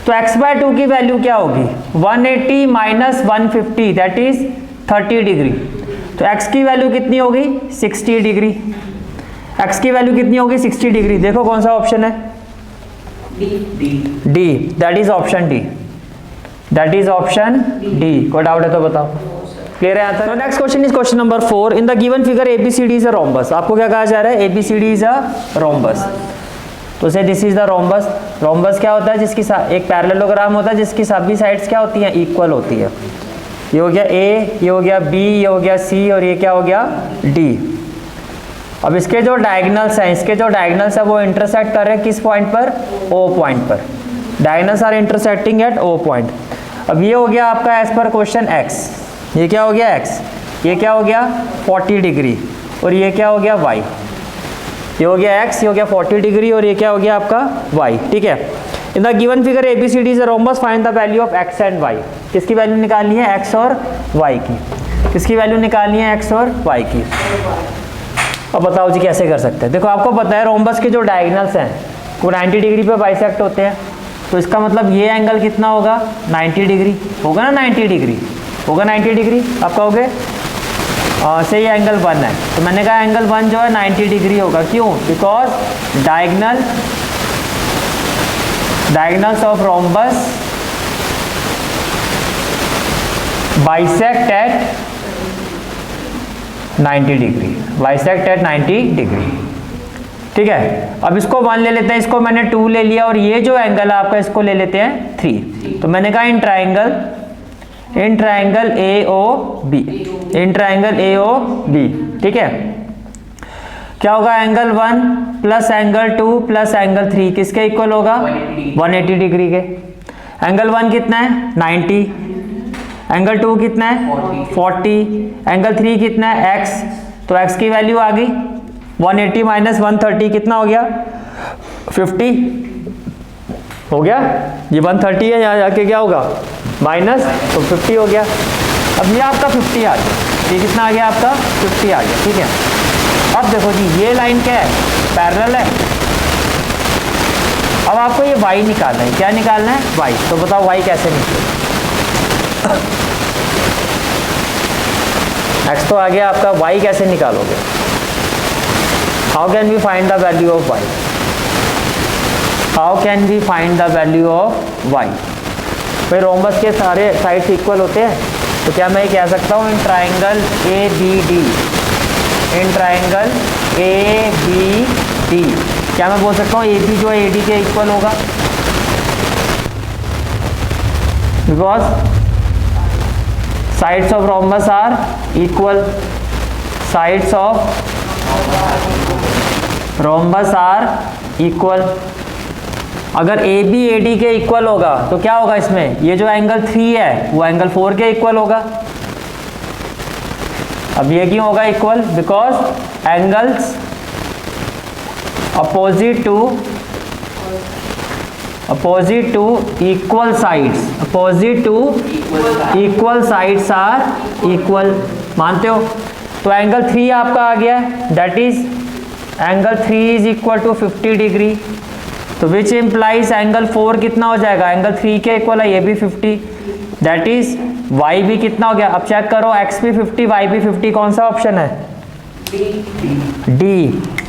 तो x/2 की वैल्यू क्या होगी 180 माइनस 150 दैट इज 30 डिग्री, तो x की वैल्यू कितनी होगी 60 डिग्री, x की वैल्यू कितनी होगी 60 डिग्री, देखो कौन सा ऑप्शन है D, that is option D, that is option D. कोई डाउट है तो बताओ, क्लियर है? आता है। Next question is question number 4, in the given figure ABCD is a rhombus, आपको क्या कहा जा रहा है ABCD इज अ रोम्बस, तो so this is the rhombus. Rhombus क्या होता है, जिसकी एक पैरेललोग्राम होता है जिसकी सभी साइड्स क्या होती हैं इक्वल होती है, ये हो गया A, ये हो गया B, ये हो गया C, और ये क्या हो गया D। अब इसके जो डायगोनल्स हैं, इसके जो डायगोनल्स है वो इंटरसेक्ट कर रहे हैं किस पॉइंट पर, O पॉइंट पर, diagonals are intersecting at O point. अब ये हो गया आपका एज पर क्वेश्चन x, ये क्या हो गया x, ये क्या हो गया 40 डिग्री, और ये क्या हो गया y, ये हो गया x, ये हो गया 40 डिग्री, और ये क्या हो गया आपका y। ठीक है, इन the given figure ABCD is a rhombus, find the value of x and y, किसकी वैल्यू निकालनी है x और y की, किसकी वैल्यू निकालनी है x और y की। अब बताओ जी कैसे कर सकते हैं, देखो आपको पता है रोम्बस के जो डायगोनल्स हैं वो 90 डिग्री पे बाइसेक्ट होते हैं, तो इसका मतलब ये एंगल कितना होगा 90 डिग्री होगा ना, 90 डिग्री होगा 90 डिग्री, आप कहोगे से ये एंगल 1 है, तो मैंने कहा एंगल 1 जो है 90 डिग्री होगा, क्यों, because diagonals of rhombus bisect at 90 degree, bisect at 90 degree. ठीक है, अब इसको 1 ले लेते हैं, इसको मैंने 2 ले लिया, और ये जो एंगल है आपका इसको ले लेते हैं 3, तो मैंने कहा in triangle AOB, in triangle AOB। ठीक है, क्या होगा angle 1 plus angle 2 plus angle 3 किसके इक्वल होगा 180 डिग्री के। एंगल 1 कितना है 90, एंगल 2 कितना है 40, एंगल 3 कितना है x, तो x की वैल्यू आ गई 180 माइनस 130 कितना हो गया 50 हो गया, ये 130 है, यहाँ जाके क्या होगा माइनस, तो 50 हो गया। अब ये आपका 50 आ गया, ये कितना आ गया आपका 50 आ गया। ठीक है, अब देखो जी ये लाइन क्या है, पैरेलल है। अब आपको ये y निकालना है, क्या निकालना है, y। तो बताओ y कैसे निकलेगा, x तो आ गया आपका, y कैसे निकालोगे, how can we find the value of y, how can we find the value of y। भाई रोम्बस के सारे साइड्स इक्वल होते हैं, तो क्या मैं ये कह सकता हूँ in triangle A B D, in triangle A B D, क्या मैं बोल सकता हूँ ए बी जो है ए डी के इक्वल होगा, because sides of rhombus are equal, sides of rhombus are equal. अगर ए बी ए डी के इक्वल होगा तो क्या होगा इसमें, ये जो एंगल 3 है वो एंगल 4 के इक्वल होगा। अब ये क्यों होगा equal, because angles opposite to equal sides, opposite to equal sides are equal, मानते हो। तो एंगल 3 आपका आ गया है, that is angle 3 is equal to 50 degree, तो विच इम्प्लाइज एंगल 4 कितना हो जाएगा, एंगल 3 के इक्वल है, ये भी 50, दैट इज y भी कितना हो गया। अब चेक करो, x भी 50 y भी 50, कौन सा ऑप्शन है, डी,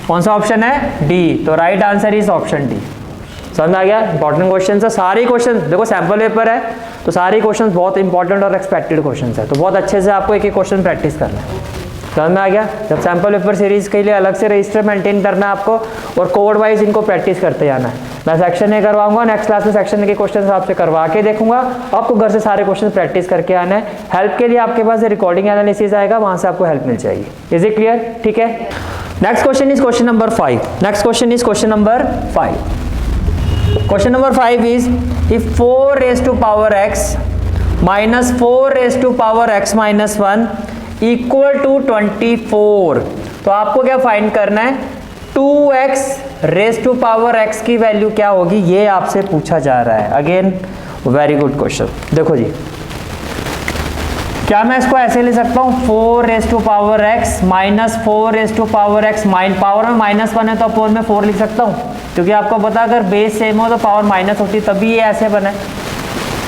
कौन सा ऑप्शन है, डी। तो right answer is option D. समझ में आ गया, इंपॉर्टेंट क्वेश्चन है सारे क्वेश्चन, देखो सैंपल पेपर है तो सारे क्वेश्चन बहुत इंपॉर्टेंट और एक्सपेक्टेड क्वेश्चन है, तो बहुत अच्छे से आपको एक एक क्वेश्चन प्रैक्टिस करना है। समझ में आ गया, जब सैंपल पेपर सीरीज के लिए अलग से रजिस्टर मेंटेन करना है आपको, और कोड वाइज इनको प्रैक्टिस करते जाना है। मैं सेक्शन ए करवाऊंगा, नेक्स्ट क्लास में सेक्शन ए के क्वेश्चन आपसे करवा के देखूंगा, आपको घर से सारे क्वेश्चन प्रैक्टिस करके आना है। हेल्प के लिए आपके पास रिकॉर्डिंग एनालिसिस आएगा, वहां से आपको हेल्प मिल जाएगी। इज इट क्लियर, ठीक है। Next question is question number 5, next question is question number 5। Question number 5 is, if 4 raised to power x minus 4 raised to power x minus 1 equal to 24, तो आपको क्या फाइंड करना है, 2x raised to power x की value क्या होगी, ये आपसे पूछा जा रहा है। Again very good question. देखो जी, क्या मैं इसको ऐसे ले सकता हूँ, 4 raised to power x minus 4 raised to power x, power में -1 है तो अपोन में 4 लिख सकता हूँ, क्योंकि आपको पता अगर बेस सेम हो तो पावर माइनस होती, तभी ये ऐसे बना है।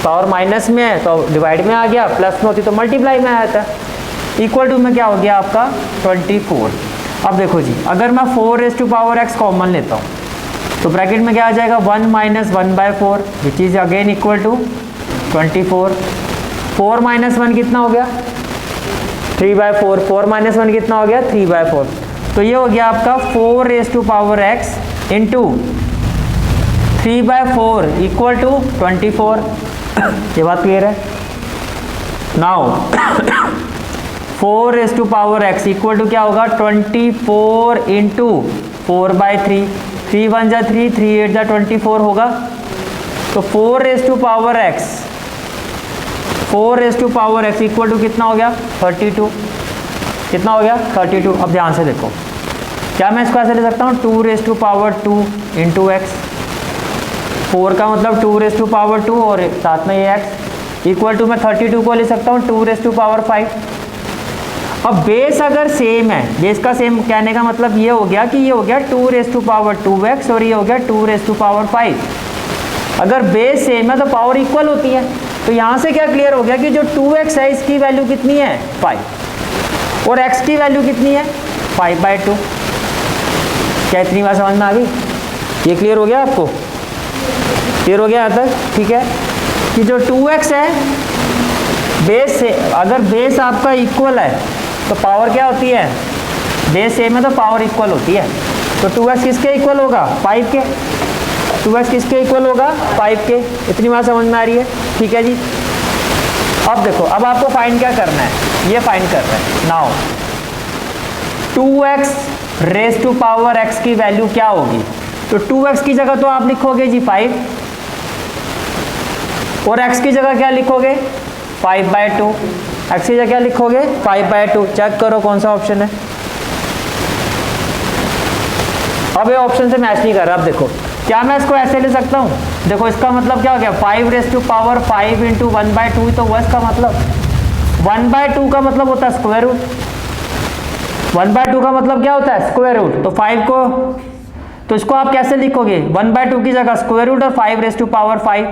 पावर माइनस में है तो डिवाइड में आ गया, प्लस में होती तो मल्टीप्लाई में आया था। इक्वल टू में क्या हो गया आपका 24। अब देखो जी, अगर मैं 4 raised to power x common लेता हूँ तो ब्रैकेट में क्या आ जाएगा, 1 minus 1/4 which is again equal to 24। 4 minus 1 कितना हो गया, 3/4, 4 माइनस 1 कितना हो गया, 3/4। तो ये हो गया आपका 4 raised to power x into 3/4 equal to 24। ये बात क्लियर है। Now 4 raised to power x equal to क्या होगा, 24 इंटू 4/3, 3 1 जा 3, 3 8 जा 24 होगा। तो 4 raised to power x, 4 raised to power x equal to कितना हो गया, 32। कितना हो गया, 32। अब ध्यान से देखो, क्या मैं इसको ऐसे ले सकता हूँ, 2 raised to power 2 into x, 4 का मतलब 2 raised to power 2 और साथ में ये x इक्वल टू मैं 32 को ले सकता हूँ 2 raised to power 5। अब बेस अगर सेम है, बेस का सेम कहने का मतलब ये हो गया कि ये हो गया 2 raised to power 2x और ये हो गया 2 raised to power 5। अगर बेस सेम है तो पावर इक्वल होती है, तो यहाँ से क्या क्लियर हो गया कि जो 2x है इसकी वैल्यू कितनी है, 5, और x की वैल्यू कितनी है, 5/2। क्या इतनी बात समझ में आ गई, ये क्लियर हो गया आपको, क्लियर हो गया यहाँ तक, ठीक है। कि जो 2x है बेस से, अगर बेस आपका इक्वल है तो पावर क्या होती है, बेस सेम है तो पावर इक्वल होती है। तो 2x किसके इक्वल होगा, 5 के। 2x किसके इक्वल होगा, 5 के। इतनी बात समझ में आ रही है, ठीक है जी। अब देखो, अब आपको फाइंड क्या करना है, ये फाइंड कर रहे हैं। Now 2x raised to power x की वैल्यू क्या होगी, तो 2x की जगह तो आप लिखोगे जी 5, और x की जगह क्या लिखोगे, 5/2। x की जगह क्या लिखोगे, 5/2। चेक करो कौन सा ऑप्शन है। अब ये ऑप्शन से मैच नहीं कर रहा। अब देखो, क्या मैं इसको ऐसे ले सकता हूँ, देखो इसका मतलब क्या हो गया, 5 raised to power 5 इंटू 1/2, तो वो इसका मतलब 1/2 का मतलब होता है स्क्वायर रूट। 1/2 का मतलब क्या होता है? Square root. तो 5 को, तो इसको आप कैसे लिखोगे? 1/2 की जगह स्क्वायर रूट और 5 raise to power 5,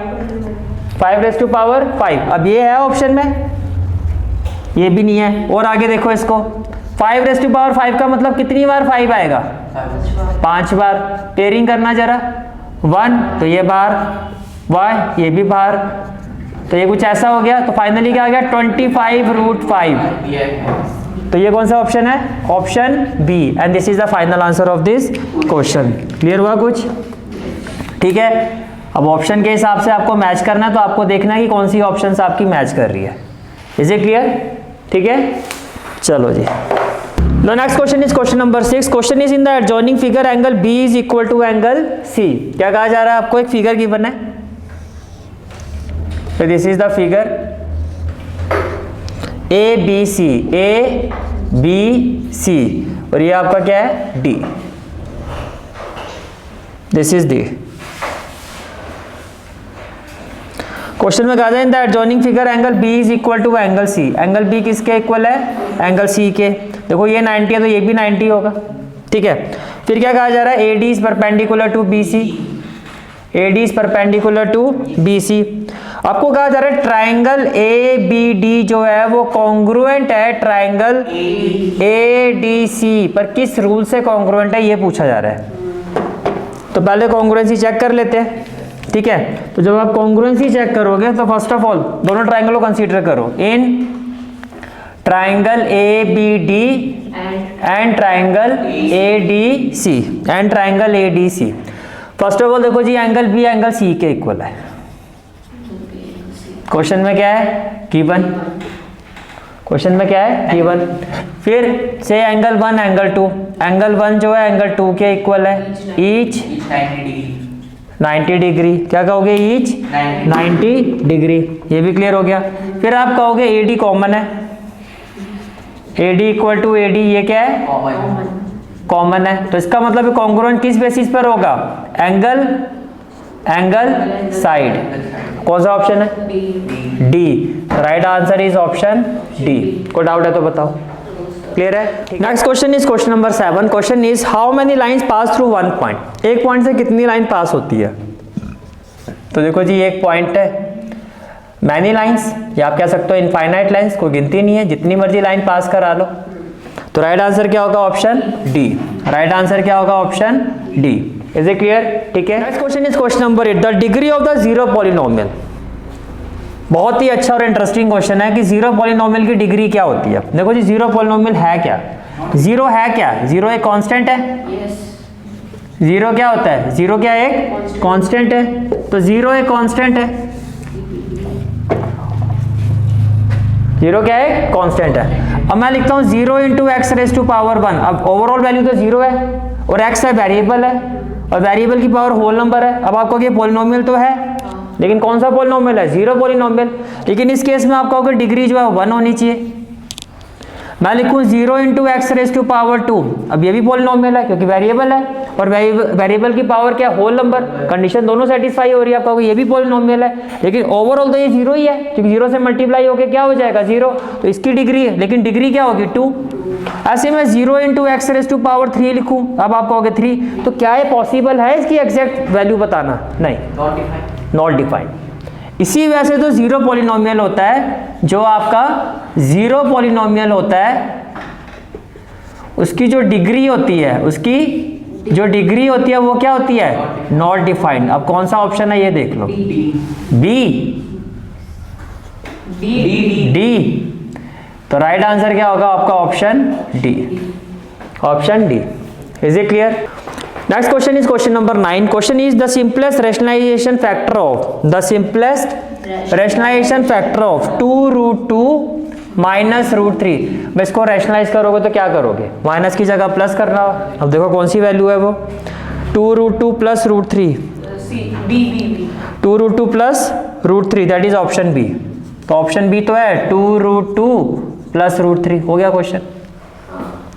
5 raise to power 5। अब ये है ऑप्शन में, ये भी नहीं है। और आगे देखो इसको, 5 रेज़ टू पावर 5 का मतलब कितनी बार 5 आएगा? 5 बार। पेयरिंग करना जरा, 1 तो ये बाहर, y ये भी बाहर, तो ये कुछ ऐसा हो गया। तो फाइनली क्या आ गया? 25√5। तो ये कौन सा ऑप्शन है? Option B. And this is the final answer of this question. Clear हुआ कुछ? ठीक है। अब ऑप्शन के हिसाब से आपको मैच करना है, तो आपको देखना है कि कौन सी ऑप्शन आपकी मैच कर रही है। Is it clear? ठीक है, चलो जी। The next question is question number 6. Question is in the adjoining figure angle B is equal to angle C. क्या कहा जा रहा है? आपको एक फिगर गिवन है, तो this is the figure ABC, ABC, और ये आपका क्या है? D. This is D. Question में कहा जाए in the adjoining figure angle B is equal to angle C. Angle B किसके इक्वल है? एंगल C के। देखो ये 90 है तो ये भी 90 होगा, ठीक है। फिर क्या कहा जा रहा है? AD is perpendicular to BC, AD is perpendicular to BC। आपको कहा जा रहा है ट्राइंगल ABD जो है वो कॉन्ग्रुएंट है ट्राइंगल ADC पर। किस रूल से कॉन्ग्रुएंट है ये पूछा जा रहा है। तो पहले कॉन्ग्रुएंसी चेक कर लेते हैं, ठीक है। तो जब आप कॉन्ग्रुएंसी चेक करोगे तो फर्स्ट ऑफ ऑल दोनों ट्राइंगल को कंसीडर करो, in triangle ABD and triangle ADC, and triangle ADC। First of all देखो जी, एंगल B एंगल C के इक्वल है। क्वेश्चन में क्या है? गिवन। क्वेश्चन में क्या है? गिवन। फिर से एंगल 1 एंगल 2, एंगल 1 जो है एंगल 2 के इक्वल है, ईच 90 डिग्री। क्या कहोगे? Each 90 degree. ये भी क्लियर हो गया। फिर आप कहोगे AD कॉमन है, AD इक्वल टू AD, ये क्या है? कॉमन है। तो इसका मतलब कॉन्ग्रुएंट किस बेसिस पर होगा? Angle side. कौन सा ऑप्शन है? D. Right answer is option D. कोई डाउट है तो बताओ। क्लियर है? Next question is question number 7. Question is how many lines pass through one point. एक पॉइंट से कितनी लाइन पास होती है? तो देखो जी, एक पॉइंट है, मैनी लाइंस, या आप कह सकते हो इनफाइनाइट लाइंस, कोई गिनती नहीं है, जितनी मर्जी लाइन पास करा लो। तो राइट आंसर क्या होगा? Option D. राइट आंसर क्या होगा? Option D. Is it clear? ठीक है। Next question is question number 8. The degree of the zero polynomial. बहुत ही अच्छा और इंटरेस्टिंग क्वेश्चन है कि जीरो पॉलिनोमियल की डिग्री क्या होती है। देखो जी, जीरो पॉलिनोमियल है क्या? जीरो है क्या? जीरो एक कांस्टेंट है। जीरो क्या होता है? जीरो क्या एक कांस्टेंट है। तो जीरो एक कांस्टेंट है, जीरो क्या है? कांस्टेंट है। अब मैं लिखता हूँ 0 into x raise to power 1. अब ओवरऑल वैल्यू तो जीरो है और एक्स है वेरिएबल है, और वेरिएबल की पावर होल नंबर है। अब आपको ये पॉलिनोमियल तो है, लेकिन कौन सा पॉलिनोमियल है? Zero polynomial. लेकिन इस केस में आपका कहोगे डिग्री जो है 1 होनी चाहिए। मैं लिखूँ 0 into x raise to power 2. अब ये भी पॉलिनोमियल है क्योंकि वेरिएबल है, और वेरिएबल की पावर क्या? Whole number. कंडीशन दोनों सेटिस्फाई हो रही है। आप कहोगे ये भी पॉलिनोमियल है, लेकिन ओवरऑल तो ये जीरो ही है क्योंकि जीरो से मल्टीप्लाई होकर क्या हो जाएगा? जीरो। तो इसकी डिग्री है, लेकिन डिग्री क्या होगी? 2। ऐसे में 0 into x raise to power 3 लिखूँ, अब आप कहोगे 3। तो क्या ये पॉसिबल है इसकी एग्जैक्ट वैल्यू बताना? नहीं, नॉट डिफाइंड। इसी वजह से तो जीरो पॉलिनोमियल होता है, जो आपका जीरो पॉलिनोमियल होता है उसकी जो डिग्री होती है, उसकी जो डिग्री होती है वो क्या होती है? Not defined. अब कौन सा ऑप्शन है ये देख लो, बी, डी। तो राइट आंसर क्या होगा आपका? Option D. Option D. Is it clear? Next question is question number 9. Question is the simplest rationalization factor of 2√2 minus √3. मैं इसको रैशनलाइज करोगे तो क्या करोगे? माइनस की जगह प्लस करना हो। अब देखो कौन सी वैल्यू है वो? 2√2 plus √3. 2√2 plus √3, that is option B. तो ऑप्शन बी तो है 2√2 प्लस √3। हो गया क्वेश्चन?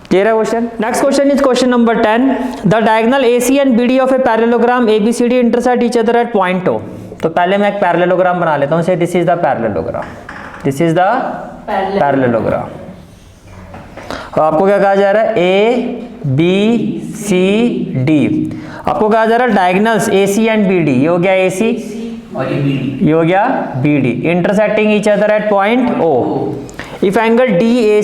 क्लियर है question? Next question is question number 10. The diagonal AC and BD of a parallelogram ABCD intersect each other at point O. तो पहले मैं एक पैरेललोग्राम बना लेता हूँ। So this is the parallelogram, this is the parallelogram. और आपको क्या कहा जा रहा है, ए बी सी डी। आपको कहा जा रहा है diagonals A C and B D, ये हो गया ए सी और ये BD। ये हो गया B D, intersecting each other at point O. If angle D A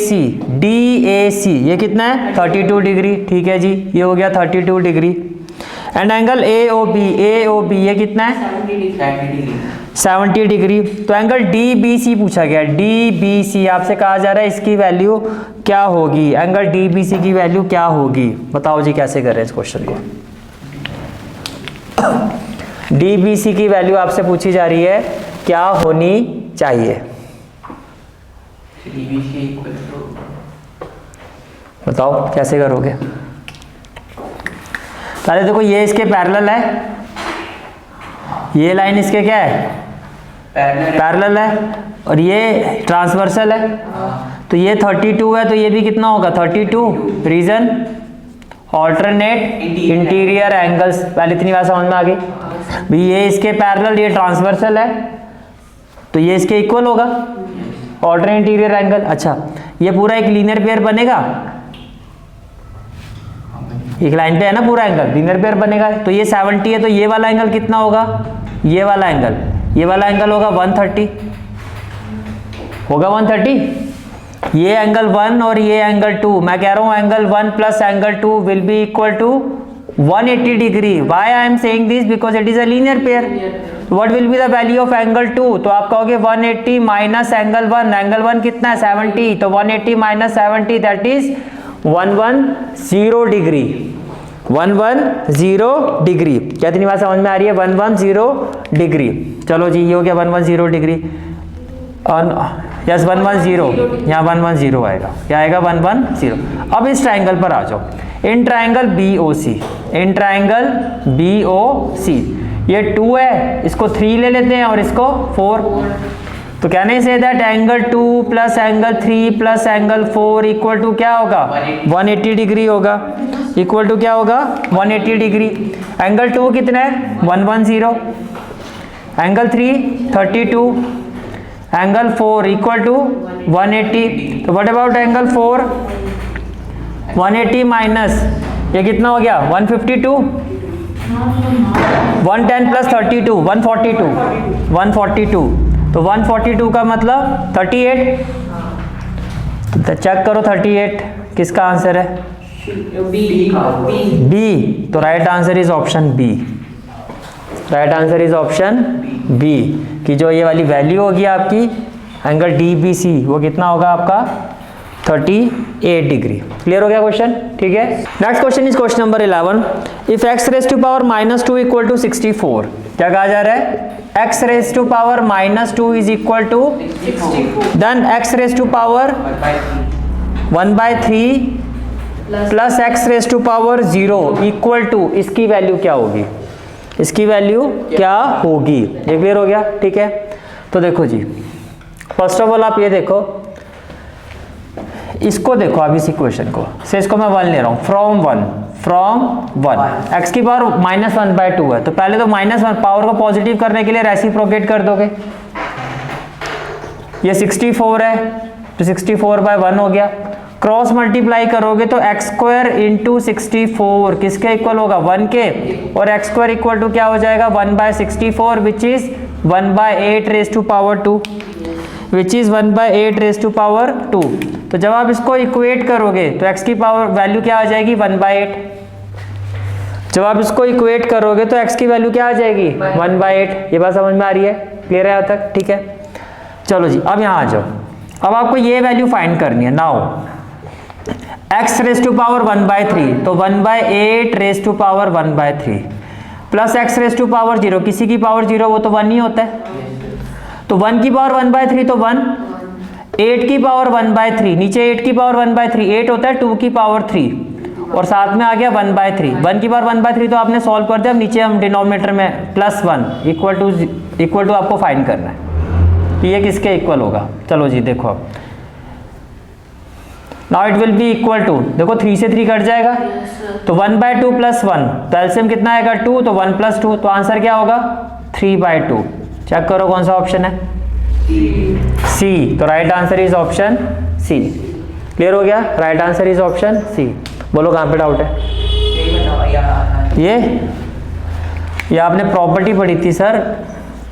C ये कितना है 32 डिग्री, ठीक है जी, ये हो गया 32 degree. And angle A O B ये कितना है 70 डिग्री। तो एंगल डी बी सी पूछा गया, डी बी सी आपसे कहा जा रहा है इसकी वैल्यू क्या होगी, एंगल डी बी सी की वैल्यू क्या होगी, बताओ जी कैसे कर रहे हैं इस क्वेश्चन को। डी बी सी की वैल्यू आपसे पूछी जा रही है क्या होनी चाहिए, बताओ कैसे करोगे। पहले देखो ये इसके पैरेलल है, ये लाइन इसके क्या है पैरेलल है, और ये ट्रांसवर्सल है। तो ये 32 है तो ये भी कितना होगा 32। रीजन ऑल्टरनेट इंटीरियर एंगल्स, पहले इतनी बात समझ में आ गई भी, ये इसके पैरेलल ये ट्रांसवर्सल है तो ये इसके इक्वल होगा ऑल्टरनेट इंटीरियर एंगल। अच्छा ये पूरा एक लीनियर पेयर बनेगा, एक लाइन पे है ना पूरा एंगल, लीनियर पेयर बनेगा। तो ये 70 है तो ये वाला एंगल कितना होगा, ये वाला एंगल होगा 130 होगा 130। ये एंगल 1 और ये एंगल 2, मैं कह रहा हूं angle 1 plus angle 2 will be equal to 180 degree. Why I am saying this, because it is a linear pair. What will be the value of angle 2, तो आप कहोगे 180 माइनस एंगल 1, एंगल 1 कितना है 70, तो 180 minus 70 that is 110 degree, 110 degree. क्या इतनी बात समझ में आ रही है, 110 डिग्री। चलो जी ये हो गया 110 डिग्री, यस 110, यहाँ 110 आएगा, क्या आएगा 110। अब इस ट्राइंगल पर आ जाओ, इन ट्राइंगल बी ओ सी, ये 2 है, इसको 3 ले लेते हैं और इसको 4। तो कहने से that angle 2 plus angle 3 plus angle 4 equal to क्या होगा 180 डिग्री होगा, इक्वल टू क्या होगा 180 डिग्री। एंगल 2 कितना है 110, एंगल 3 32, एंगल 4 इक्वल टू 180। तो व्हाट अबाउट एंगल 4, 180 माइनस ये कितना हो गया 152, 110 प्लस 32 142, तो 142 का मतलब 38। तो चेक करो 38 किसका आंसर है, बी। तो right answer is option B, right answer is option B, कि जो ये वाली वैल्यू होगी आपकी एंगल डी बी सी वो कितना होगा आपका 38 डिग्री। क्लियर हो गया क्वेश्चन, ठीक है। Next question is question number 11। If x raise to power -2 equal to 64, क्या कहा जा रहा है, x raise to power -2 is equal to 64, then x raise to power 1/3 plus x raise to power 0 equal to, इसकी value क्या होगी, इसकी value क्या होगी। ये क्लियर हो गया, ठीक है। तो देखो जी, फर्स्ट ऑफ ऑल आप ये देखो, इसको देखो आप इस इक्वेशन को से, इसको मैं 1 ले रहा हूँ, फ्रॉम 1 x की पावर -1/2 है, तो पहले तो -1 पावर को पॉजिटिव करने के लिए रेसिप्रोकेट कर दोगे, ये 64 है तो 64/1 हो गया, क्रॉस मल्टीप्लाई करोगे तो x² इंटू 64 किसके इक्वल होगा 1 के, और x² इक्वल टू क्या हो जाएगा 1/64 which is 1/8 raise to power 2, which is 1/8 raise to power 2। तो जब आप इसको इक्वेट करोगे तो x की पावर वैल्यू क्या आ जाएगी 1/8, जब आप इसको इक्वेट करोगे तो x की वैल्यू क्या आ जाएगी 1/8। ये बात समझ में आ रही है, क्लियर है यहाँ तक, ठीक है। चलो जी अब यहाँ आ जाओ, अब आपको ये वैल्यू फाइंड करनी है। Now x raise to power 1/3, तो 1/8 raise to power 1/3 plus x raise to power 0, किसी की पावर 0 वो तो 1 ही होता है, तो 1 की पावर 1/3 तो 1, 8 की पावर 1/3, नीचे 8 की पावर 1/3, 8 होता है 2 की पावर 3 और साथ में आ गया 1/3, 1 की पावर 1/3 तो आपने सॉल्व कर दिया। अब नीचे हम डिनोमिनेटर में +1 इक्वल टू आपको फाइंड करना है कि ये किसके इक्वल होगा। चलो जी देखो, अब now it will be equal to, देखो 3 से 3 कट जाएगा तो 1/2 + 1, तो एलसीएम कितना आएगा 2, तो 1 + 2, तो आंसर क्या होगा 3/2। चेक करो कौन सा ऑप्शन है, सी। तो right answer is option C. Clear हो गया? Right answer is option C. बोलो कहाँ पे डाउट है? यही बताओ यार। ये आपने प्रॉपर्टी पढ़ी थी सर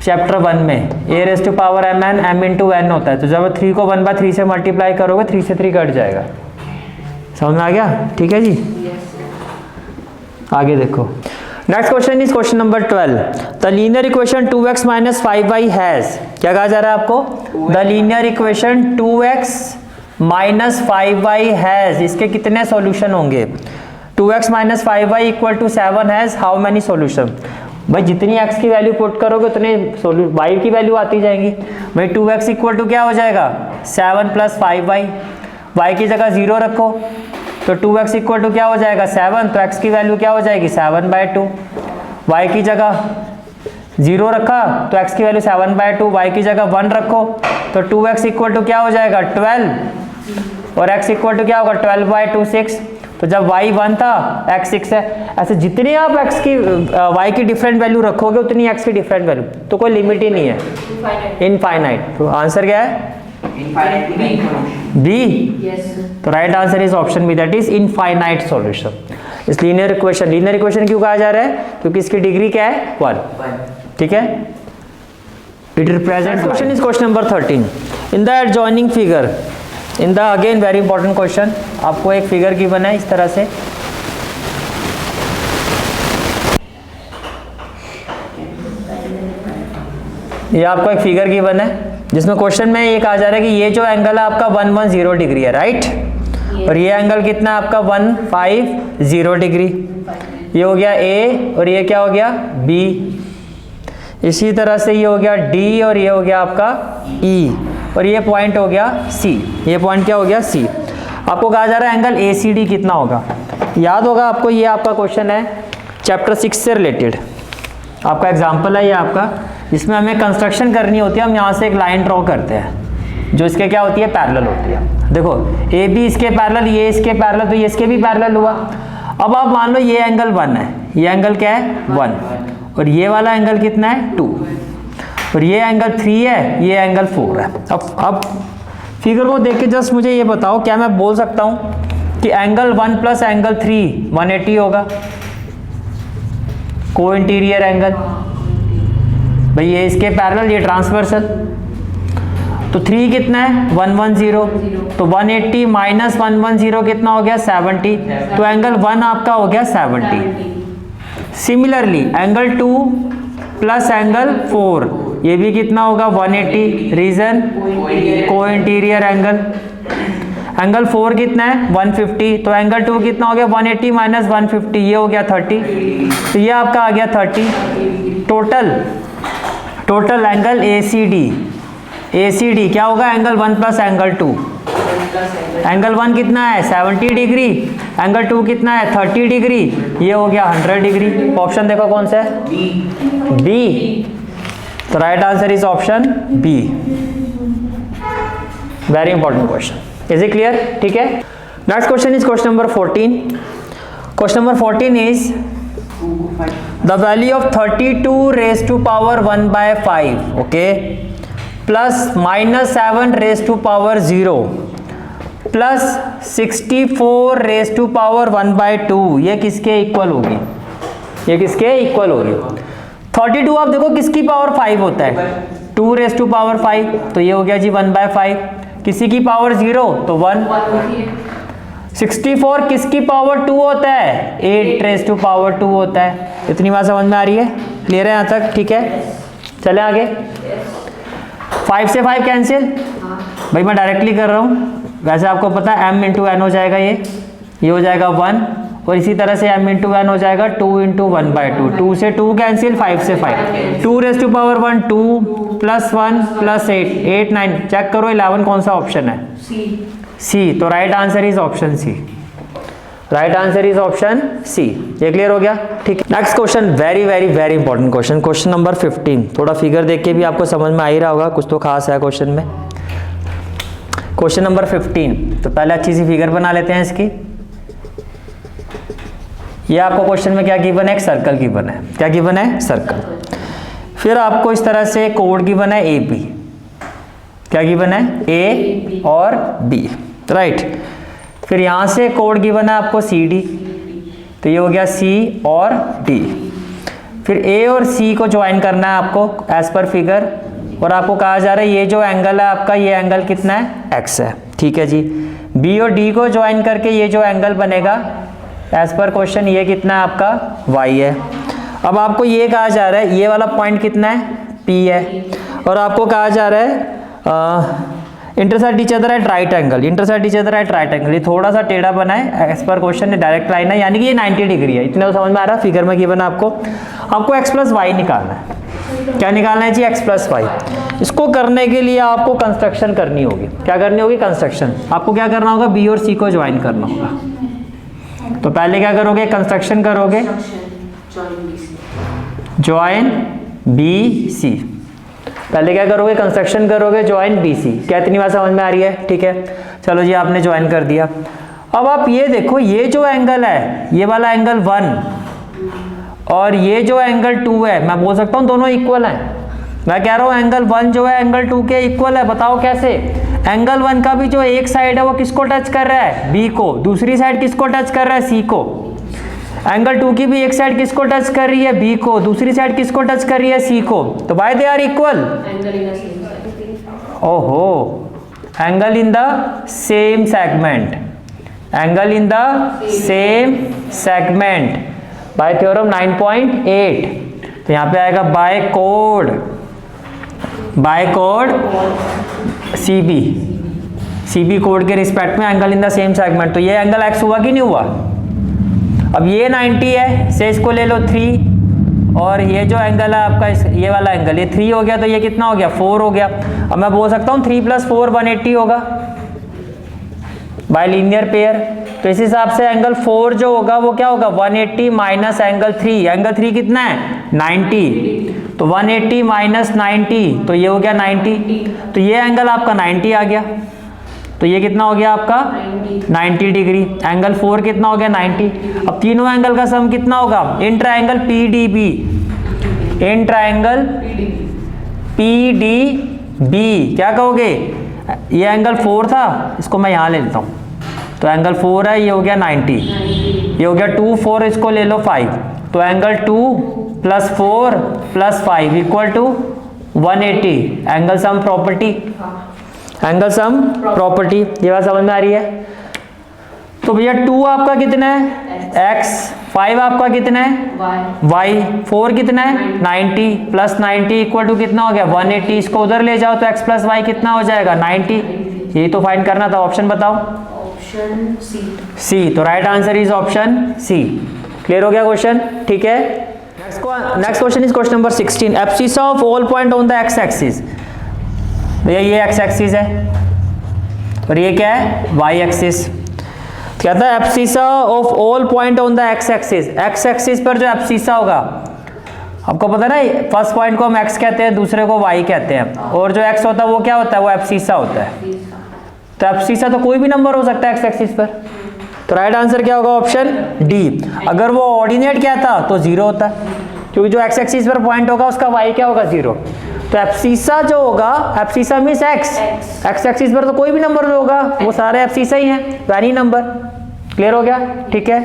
चैप्टर 1 में, A raise to power M N M into N होता है, तो जब 3 को 1/3 से मल्टीप्लाई करोगे 3 से 3 कट जाएगा। समझ में आ गया? ठीक है जी, आगे देखो। Next question is question number 12। The linear equation 2x minus 5y has, क्या कहा जा रहा है आपको? The linear equation 2x minus 5y has, इसके कितने सॉल्यूशन होंगे? 2x minus 5y equal to 7 has how many solution? भाई जितनी x की वैल्यू पुट करोगे उतने y की वैल्यू आती जाएंगी। भाई 2x इक्वल टू क्या हो जाएगा? 7 प्लस 5y, y की जगह 0 रखो तो 2x इक्वल टू क्या हो जाएगा? 7, तो x की वैल्यू क्या हो जाएगी? 7/2। y की जगह 0 रखा तो x की वैल्यू 7/2, y की जगह 1 रखो तो 2x इक्वल टू क्या हो जाएगा? 12, और x इक्वल टू क्या होगा? 12/2 6। तो जब y 1 था x 6 है। ऐसे जितनी आप x की y की डिफरेंट वैल्यू रखोगे उतनी x की डिफरेंट वैल्यू, तो कोई लिमिट ही नहीं है, इनफाइनाइट। तो आंसर क्या है? बी। तो right answer is option B, that is infinite solution. इस लीनियर इक्वेशन क्यों कहा जा रहा है? क्योंकि इसकी डिग्री क्या है? 1। ठीक है, it represent. Question is question number 13। In the adjoining figure, in the again very important question, आपको एक फिगर गिवन है इस तरह से, ये आपको एक फिगर गिवन है जिसमें क्वेश्चन में ये कहा जा रहा है कि ये जो एंगल है आपका 110 डिग्री है, राइट? और ये एंगल कितना है आपका? 150 डिग्री। ये हो गया ए और ये क्या हो गया? बी। इसी तरह से ये हो गया डी और ये हो गया आपका ई, और ये पॉइंट हो गया सी। ये पॉइंट क्या हो गया? सी। आपको कहा जा रहा है एंगल ए सी डी कितना होगा? याद होगा आपको, ये आपका क्वेश्चन है चैप्टर 6 से रिलेटेड, आपका एग्जाम्पल है ये आपका, जिसमें हमें कंस्ट्रक्शन करनी होती है। हम यहाँ से एक लाइन ड्रॉ करते हैं जो इसके क्या होती है? पैरेलल होती है। देखो ए बी इसके पैरेलल, ये इसके पैरेलल, तो ये इसके भी पैरेलल हुआ। अब आप मान लो ये एंगल 1 है, ये एंगल क्या है? 1, और ये वाला एंगल कितना है? 2, और ये एंगल 3 है, ये एंगल 4 है। अब फिगर को देख के जस्ट मुझे ये बताओ, क्या मैं बोल सकता हूँ कि एंगल 1 प्लस एंगल 3 180 होगा? को इंटीरियर एंगल, भाई ये इसके पैरेलल, ये ट्रांसवर्सल, तो 3 कितना है? 110, तो 180 माइनस 110 कितना हो गया? 70, तो एंगल 1 आपका हो गया 70। सिमिलरली एंगल 2 प्लस एंगल 4, ये भी कितना होगा? 180। रीजन को इंटीरियर एंगल। एंगल 4 कितना है? 150, तो एंगल 2 कितना हो गया? 180 माइनस 150, ये हो गया 30, तो ये आपका आ गया 30। Total angle A C D क्या होगा? Angle 1 plus angle 2। एंगल 1 कितना है? 70 डिग्री, एंगल 2 कितना है? 30 डिग्री, ये हो गया 100 डिग्री। ऑप्शन देखो कौन सा है? बी। तो right answer is option B. Very important question. Is it clear? ठीक है, next question is question number 14। Question number 14 is the value of 32 raised to power 1/5, okay, plus minus 7 raised to power 0 plus 64 raised to power 1/2, ये किसके equal होगी? ये किसके equal होगी? 32 आप देखो किसकी पावर 5 होता है? 2 raised to power 5, तो ये हो गया जी 1/5। किसी की पावर 0 तो 1। 64 किसकी पावर 2 होता है? 8 रेज़ टू पावर 2 होता है। इतनी बात समझ में आ रही है? क्लियर है यहाँ तक? ठीक है, चले आगे। 5 से 5 कैंसिल, भाई मैं डायरेक्टली कर रहा हूँ। वैसे आपको पता है m इंटू एन हो जाएगा, ये हो जाएगा 1, और इसी तरह से m इंटू एन हो जाएगा 2 इंटू 1/2। 2 से 2 कैंसिल, 5 से 5। 2 raise to power 1 2 plus 1 plus 8 9। Check करो 11 कौन सा ऑप्शन है? सी। तो right answer is option C. Right answer is option C. ये क्लियर हो गया? ठीक है, next question, very very very important question, question number 15। थोड़ा फिगर देख के भी आपको समझ में आ ही रहा होगा, कुछ तो खास है क्वेश्चन में। क्वेश्चन नंबर 15, तो पहले अच्छी सी फिगर बना लेते हैं इसकी। ये आपको क्वेश्चन में क्या गिवन है? एक सर्कल गिवन है। क्या गिवन है? सर्कल। फिर आपको इस तरह से कोड गिवन है ए बी। क्या गिवन है? ए और बी, राइट। फिर यहाँ से कोड गिवन है आपको CD, तो ये हो गया C और D। फिर A और C को ज्वाइन करना है आपको एज पर फिगर, और आपको कहा जा रहा है ये जो एंगल है आपका, ये एंगल कितना है, X है, ठीक है जी। B और D को ज्वाइन करके ये जो एंगल बनेगा एज पर क्वेश्चन, ये कितना है आपका, Y है। अब आपको ये कहा जा रहा है ये वाला पॉइंट कितना है, P है, और आपको कहा जा रहा है intersect each other eight right angle, intersect each other eight right angle. ये थोड़ा सा टेढ़ा बना है as per question, direct line है, यानी कि ये 90 डिग्री है। इतना तो समझ में आ रहा है, फिगर में गिवन है आपको x प्लस वाई निकालना है। क्या निकालना है जी, x प्लस वाई। इसको करने के लिए आपको कंस्ट्रक्शन करनी होगी। क्या करनी होगी, कंस्ट्रक्शन। आपको क्या करना होगा, B और C को ज्वाइन करना होगा। तो पहले क्या करोगे, कंस्ट्रक्शन करोगे, ज्वाइन BC। पहले क्या करोगे, कंस्ट्रक्शन करोगे, ज्वाइन BC। क्या इतनी बात समझ में आ रही है, ठीक है। चलो जी, आपने ज्वाइन कर दिया। अब आप ये देखो, ये जो एंगल है, ये वाला एंगल 1 और ये जो एंगल 2 है, मैं बोल सकता हूँ दोनों इक्वल हैं। मैं कह रहा हूँ एंगल 1 जो है एंगल 2 के इक्वल है। बताओ कैसे। एंगल 1 का भी जो एक साइड है वो किसको टच कर रहा है, B को। दूसरी साइड किसको टच कर रहा है, C को। एंगल 2 की भी एक साइड किसको टच कर रही है, B को। दूसरी साइड किसको टच कर रही है, C को। तो बाय दे आर इक्वल। ओहो, angle in the same segment, angle in the same segment bye theorem 9.8। तो यहाँ पे आएगा बाय कोड CB कोड के रिस्पेक्ट में angle in the same segment. तो ये एंगल x हुआ कि नहीं हुआ। अब ये 90 है, से इसको ले लो 3, और ये जो एंगल है आपका ये वाला एंगल, ये 3 हो गया, तो ये कितना हो गया, 4 हो गया। अब मैं बोल सकता हूँ 3 + 4 180 होगा बाय लीनियर पेयर। तो इस हिसाब से एंगल 4 जो होगा वो क्या होगा, 180 माइनस एंगल 3। एंगल 3 कितना है, 90। तो 180 माइनस 90, तो ये हो गया 90। तो ये एंगल आपका 90 आ गया। तो ये कितना हो गया आपका, 90 डिग्री। एंगल 4 कितना हो गया, 90। अब तीनों एंगल का सम कितना होगा, in triangle PDB, in triangle PDB। क्या कहोगे, ये एंगल 4 था, इसको मैं यहाँ ले लेता हूँ। तो एंगल 4 है, ये हो गया 90, ये हो गया 2 4, इसको ले लो 5। तो angle 2 + 4 + 5 = 180। Angle sum property, angle sum property. ये बात समझ में आ रही है। तो भैया 2 आपका कितना है, x, 5 आपका कितना है, y, 4 कितना है, 90 + 90 = कितना हो गया, 180। इसको उधर ले जाओ तो x + y कितना हो जाएगा, 90। यही तो फाइंड करना था। ऑप्शन बताओ, ऑप्शन C। तो right answer is option C। Clear हो गया क्वेश्चन, ठीक है। Next question is question number 16। Abscissa of all point on the x axis. भैया ये x एक्सिस है और ये क्या है, y एक्सिस। कहता है abscissa of all point on the x axis. x axis पर जो एब्सिसा होगा, आपको पता है ना, फर्स्ट पॉइंट को हम x कहते हैं, दूसरे को y कहते हैं, और जो x होता है वो क्या होता है, वो एब्सिसा होता है। तो एब्सिसा तो कोई भी नंबर हो सकता है x एक्सिस पर। तो राइट आंसर क्या होगा, ऑप्शन D। अगर वो ऑर्डिनेट क्या था तो 0 होता है, क्योंकि जो x एक्सिस पर पॉइंट होगा उसका y क्या होगा, 0। तो एब्सिसा जो होगा, एब्सिसा मींस x एक्सिस पर तो कोई भी नंबर जो होगा वो सारे एब्सिसा ही हैं, तो एनी नंबर। क्लियर हो गया, ठीक है।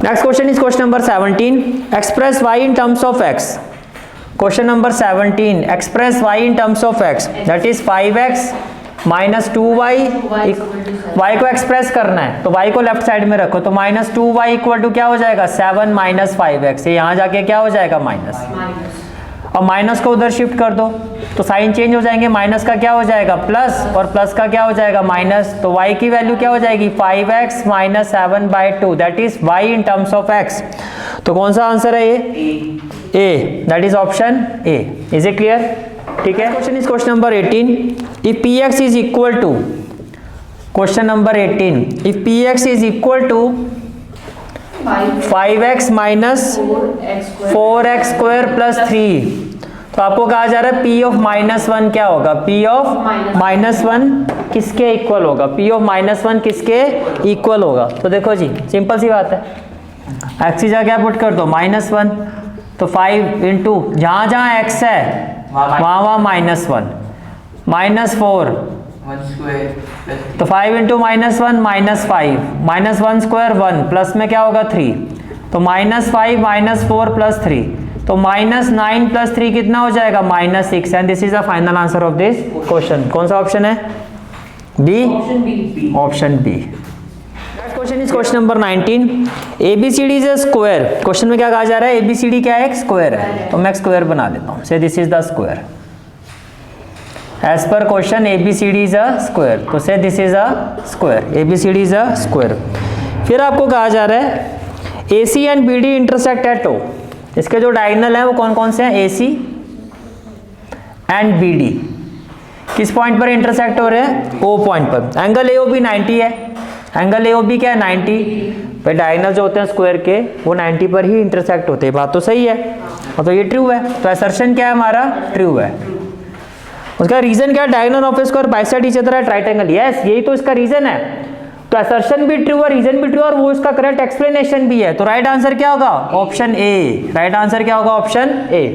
Next question is question number 17। Express y in terms of x। Question number 17, express y in terms of x, that is 5x - 2y। y को एक्सप्रेस करना है तो y को लेफ्ट साइड में रखो, तो -2y = क्या हो जाएगा, 7 - 5x। यहाँ जाके क्या हो जाएगा, माइनस। और माइनस को उधर शिफ्ट कर दो तो साइन चेंज हो जाएंगे, माइनस का क्या हो जाएगा, प्लस, और प्लस का क्या हो जाएगा, माइनस। तो y की वैल्यू क्या हो जाएगी, 5x - 7/2, that is y in terms of x। तो कौन सा आंसर है ये, A, that is option A। Is it clear, ठीक है। Question is question number 18। If px is equal to, question number 18, if px is equal to 5x - 4x² + 3, तो आपको कहा जा रहा है P ऑफ -1 क्या होगा, P ऑफ -1 किसके इक्वल होगा, P ऑफ -1 किसके इक्वल होगा। तो देखो जी, सिंपल सी बात है, x की जगह क्या पुट कर दो, -1। तो 5 × जहाँ x है वहाँ -1, -4 1 स्क्वायर तो 5 into minus one minus 5, minus 1 square 1, plus में क्या होगा 3, तो माइनस 5 माइनस 4 प्लस 3, तो माइनस 9 प्लस 3 कितना हो जाएगा minus 6, and this is the final answer of this question. कौन सा ऑप्शन है? B, Option B. Option B. Next question is question number 19, ABCD is a square. क्वेश्चन में क्या कहा जा रहा है? ABCD क्या है? एक स्क्वायर है, तो मैं स्क्वायर बना देता हूँ, so this is the square. As per question ABCD is a square, तो so this is a square, ABCD is a square. फिर आपको कहा जा रहा है AC and BD intersect at O। इसके जो डायगोनल है वो कौन कौन से हैं? AC एंड BD किस पॉइंट पर इंटरसेक्ट हो रहे हैं? O पॉइंट पर। एंगल AOB 90 है, एंगल AOB क्या है? 90। भाई डायगोनल जो होते हैं स्क्वायर के वो 90 पर ही इंटरसेक्ट होते हैं, बात तो सही है, और तो ये ट्रू है, तो असर्शन क्या है हमारा? ट्रू है। उसका रीजन क्या है? Diagonal of square bisect each other eight right angle. Yes, यही तो इसका रीजन है, तो असर्शन भी ट्रू है, रीजन भी ट्रू है, और वो इसका करेक्ट एक्सप्लेनेशन भी है। तो राइट आंसर क्या होगा? ऑप्शन ए। राइट आंसर क्या होगा? Option A.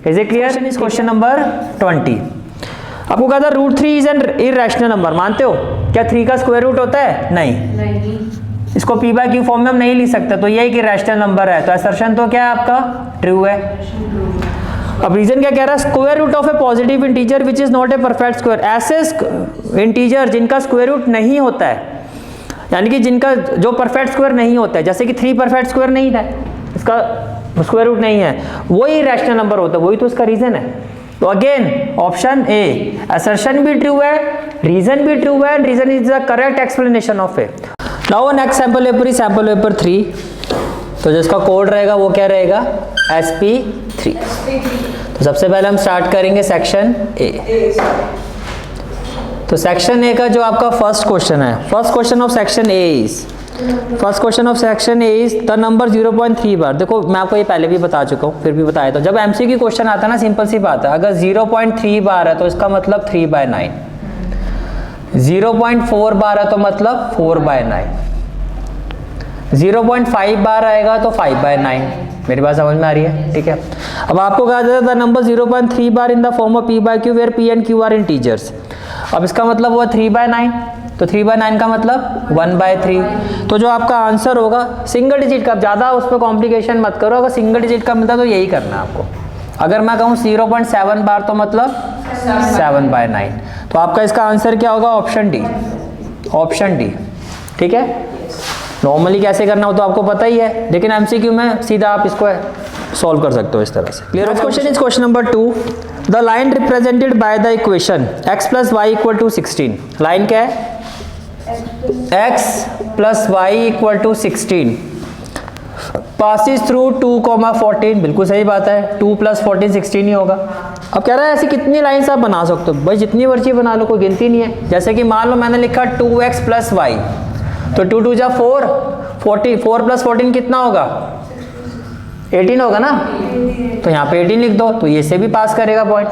Is it clear? Is question number 20। आपको कहा था √3 इज एन इररेशनल नंबर, मानते हो? क्या 3 का स्क्वायर रूट होता है? नहीं। नहीं। इसको P बाय Q फॉर्म में हम नहीं लिख सकते, तो ये एक इररेशनल नंबर है, तो असर्शन तो क्या है आपका? ट्रू है। अब रीजन क्या कह रहा है? Square root of a positive integer which is not a perfect square. ऐसे इंटीजर जिनका स्क्वायर रूट नहीं होता है, यानी कि जिनका जो परफेक्ट स्क्वायर नहीं होता है, जैसे कि 3 परफेक्ट स्क्वायर नहीं था, इसका स्क्वायर रूट नहीं है, वही रैशनल नंबर होता है, वही तो इसका रीजन है। तो अगेन ऑप्शन ए, असर्शन भी ट्रू है, रीजन भी ट्रू है, reason is the correct explanation of A. Now next sample paper is sample paper 3, तो जिसका कोड रहेगा वो क्या रहेगा? SP3। तो सबसे पहले हम स्टार्ट करेंगे सेक्शन ए। तो सेक्शन ए का जो आपका फर्स्ट क्वेश्चन है, first question of section A is, first question of section A is the number 0.3 बार। देखो मैं आपको ये पहले भी बता चुका हूँ, फिर भी बताया था, जब MCQ क्वेश्चन आता है ना, सिंपल सी बात है, अगर 0.3 बार है तो इसका मतलब 3/9, 0.4 बार है तो मतलब 4/9, 0.5 बार आएगा तो 5/9। मेरी बात समझ में आ रही है? ठीक है। अब आपको कहा जाता है the number 0.3 bar in the form of P by Q where P and Q are integers. अब इसका मतलब हुआ 3/9, तो 3/9 का मतलब 1/3। तो जो आपका आंसर होगा सिंगल डिजिट का, ज़्यादा उस पर कॉम्प्लिकेशन मत करो, अगर सिंगल डिजिट का मिलता तो यही करना है आपको। अगर मैं कहूँ 0.7 बार तो मतलब 7/9, तो आपका इसका आंसर क्या होगा? Option D, option D. ठीक है। नॉर्मली कैसे करना हो तो आपको पता ही है, लेकिन MCQ में सीधा आप इसको सॉल्व कर सकते हो इस तरह से। Clear? Question is question number 2, the line represented by the equation x + y = 16। Line क्या है? x + y = 16 passes through 2,14। बिल्कुल सही बात है, 2 + 14 16 ही होगा। अब कह रहा है ऐसी कितनी लाइन्स आप बना सकते हो? भाई जितनी मर्जी बना लो, कोई गिनती नहीं है। जैसे कि मान लो मैंने लिखा 2x + y, तो 2 2 जा 4, 40, 4 + 14 कितना होगा? 18 होगा ना, तो यहाँ पे 18 लिख दो, तो ये से भी पास करेगा पॉइंट।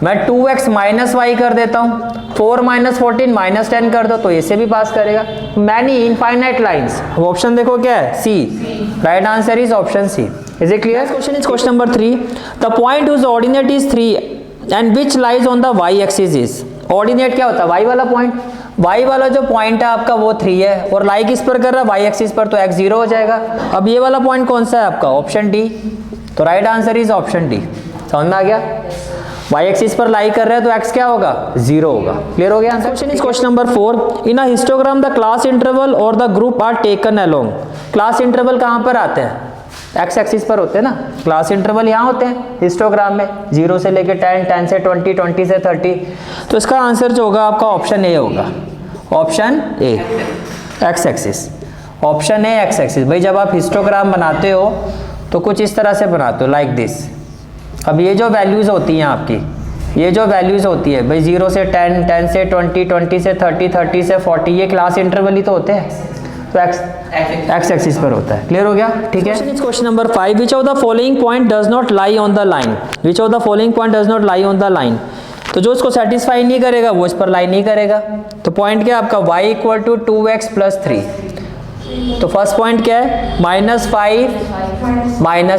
मैं 2x - y कर देता हूँ, 4 - 14 -10 कर दो, तो ये से भी पास करेगा। Many infinite lines. ऑप्शन देखो क्या है? C. Right answer is option C. Is it clear? Question is question number 3, the point whose ordinate is 3 and which lies on the y axis is. Ordinate क्या होता है? y वाला point, y वाला जो point है आपका वो 3 है, और लाई किस पर कर रहा है? y एक्सिस पर, तो x 0 हो जाएगा। अब ये वाला पॉइंट कौन सा है आपका? Option D. तो right answer is option D. समझ में आ गया? y एक्सिस पर लाई कर रहे हैं तो x क्या होगा? 0 होगा। क्लियर हो गया? Question is question number 4, in a histogram the class interval और the group are taken along. Class interval कहाँ पर आते हैं? x एक्सिस पर होते हैं ना, क्लास इंटरवल यहाँ होते हैं हिस्टोग्राम में, 0 से लेके 10, 10 से 20, 20 से 30। तो इसका आंसर जो होगा आपका ऑप्शन ए होगा, option A, x axis. Option A x axis. भाई जब आप हिस्टोग्राम बनाते हो तो कुछ इस तरह से बनाते हो, लाइक दिस। अब ये जो वैल्यूज़ होती हैं आपकी, ये जो वैल्यूज़ होती है भाई 0 से 10, 10 से 20, 20 से 30, 30 से 40, ये क्लास इंटरवल ही तो होते हैं, तो एक्स एक्सिस पर होता है। क्लियर हो गया? ठीक है। Question number 5, which of the following point does not lie on the line. Which of the following point does not lie on the line. तो जो इसको सेटिस्फाई नहीं करेगा वो इस पर लाई नहीं करेगा। तो पॉइंट क्या है आपका? y = 2x + 3। तो फर्स्ट पॉइंट क्या है? -5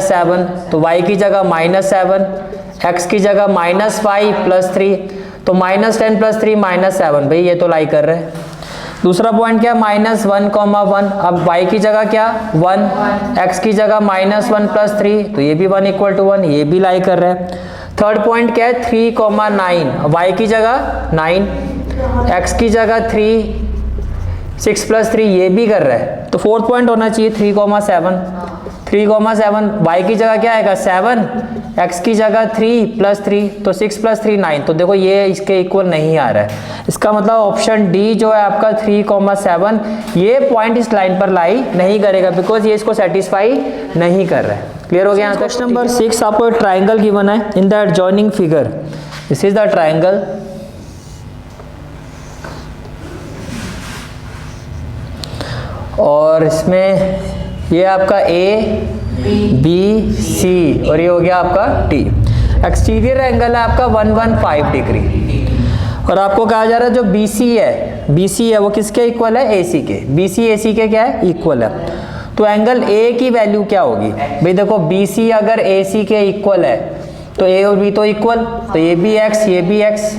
- 7, तो y की जगह -7, x की जगह -5 + 3, तो -10 + 3 -7, भाई ये तो लाई कर रहे हैं। दूसरा पॉइंट क्या, -1,1। अब y की जगह क्या 1, x की जगह -1 + 3, तो ये भी 1 = 1, ये भी लाई कर रहा है। थर्ड पॉइंट क्या है 3,9, y की जगह 9, x की जगह 3, 6 + 3 ये भी कर रहा है। तो फोर्थ पॉइंट होना चाहिए 3,7, 3,7, y की जगह क्या आएगा 7, x की जगह 3 + 3, तो 6 + 3 9। तो देखो ये इसके इक्वल नहीं आ रहा है, इसका मतलब ऑप्शन डी जो है आपका 3,7 ये पॉइंट इस लाइन पर लाई नहीं करेगा, बिकॉज ये इसको सेटिस्फाई नहीं कर रहा है। क्लियर हो गया? क्वेश्चन नंबर 6, आपको एक ट्राइंगल गिवन है इन the adjoining figure. This is the triangle, और इसमें ये आपका ए बी सी और ये हो गया आपका टी। एक्सटीरियर एंगल है आपका 115 डिग्री, और आपको कहा जा रहा है जो बी सी है वो किसके इक्वल है, ए सी के। बी सी ए सी के क्या है, इक्वल है। तो एंगल ए की वैल्यू क्या होगी भाई, देखो बी सी अगर ए सी के इक्वल है तो ए और बी तो इक्वल, तो ये भी एक्स ये भी एक्स,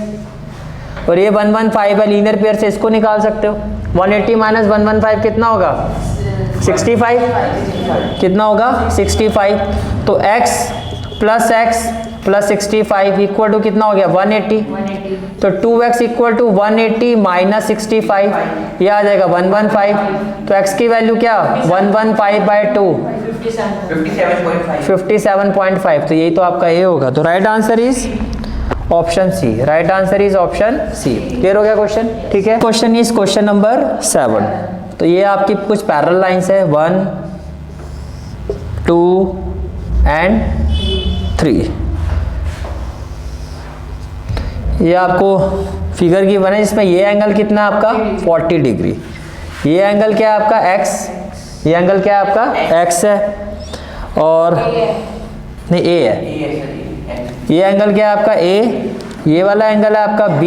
और ये 115 है, लीनियर पेयर से इसको निकाल सकते हो। 180 - 115 कितना होगा 65, कितना होगा 65। तो x + 65 इक्वल टू कितना हो गया 180, तो 2x = 180 - 65, ये आ जाएगा 115। तो x की वैल्यू क्या 115/2 57.5, तो यही तो आपका ये होगा। तो right answer is option C, right answer is option C. Clear हो गया क्वेश्चन? ठीक है, क्वेश्चन इज क्वेश्चन नंबर 7। तो ये आपकी कुछ पैरेलल लाइंस है 1, 2 एंड 3। ये आपको फिगर की बना है जिसमें ये एंगल कितना है आपका 40 डिग्री, ये एंगल क्या है आपका x, ये एंगल क्या है आपका x है, और नहीं a है, ये एंगल क्या है आपका a, ये वाला एंगल है आपका b,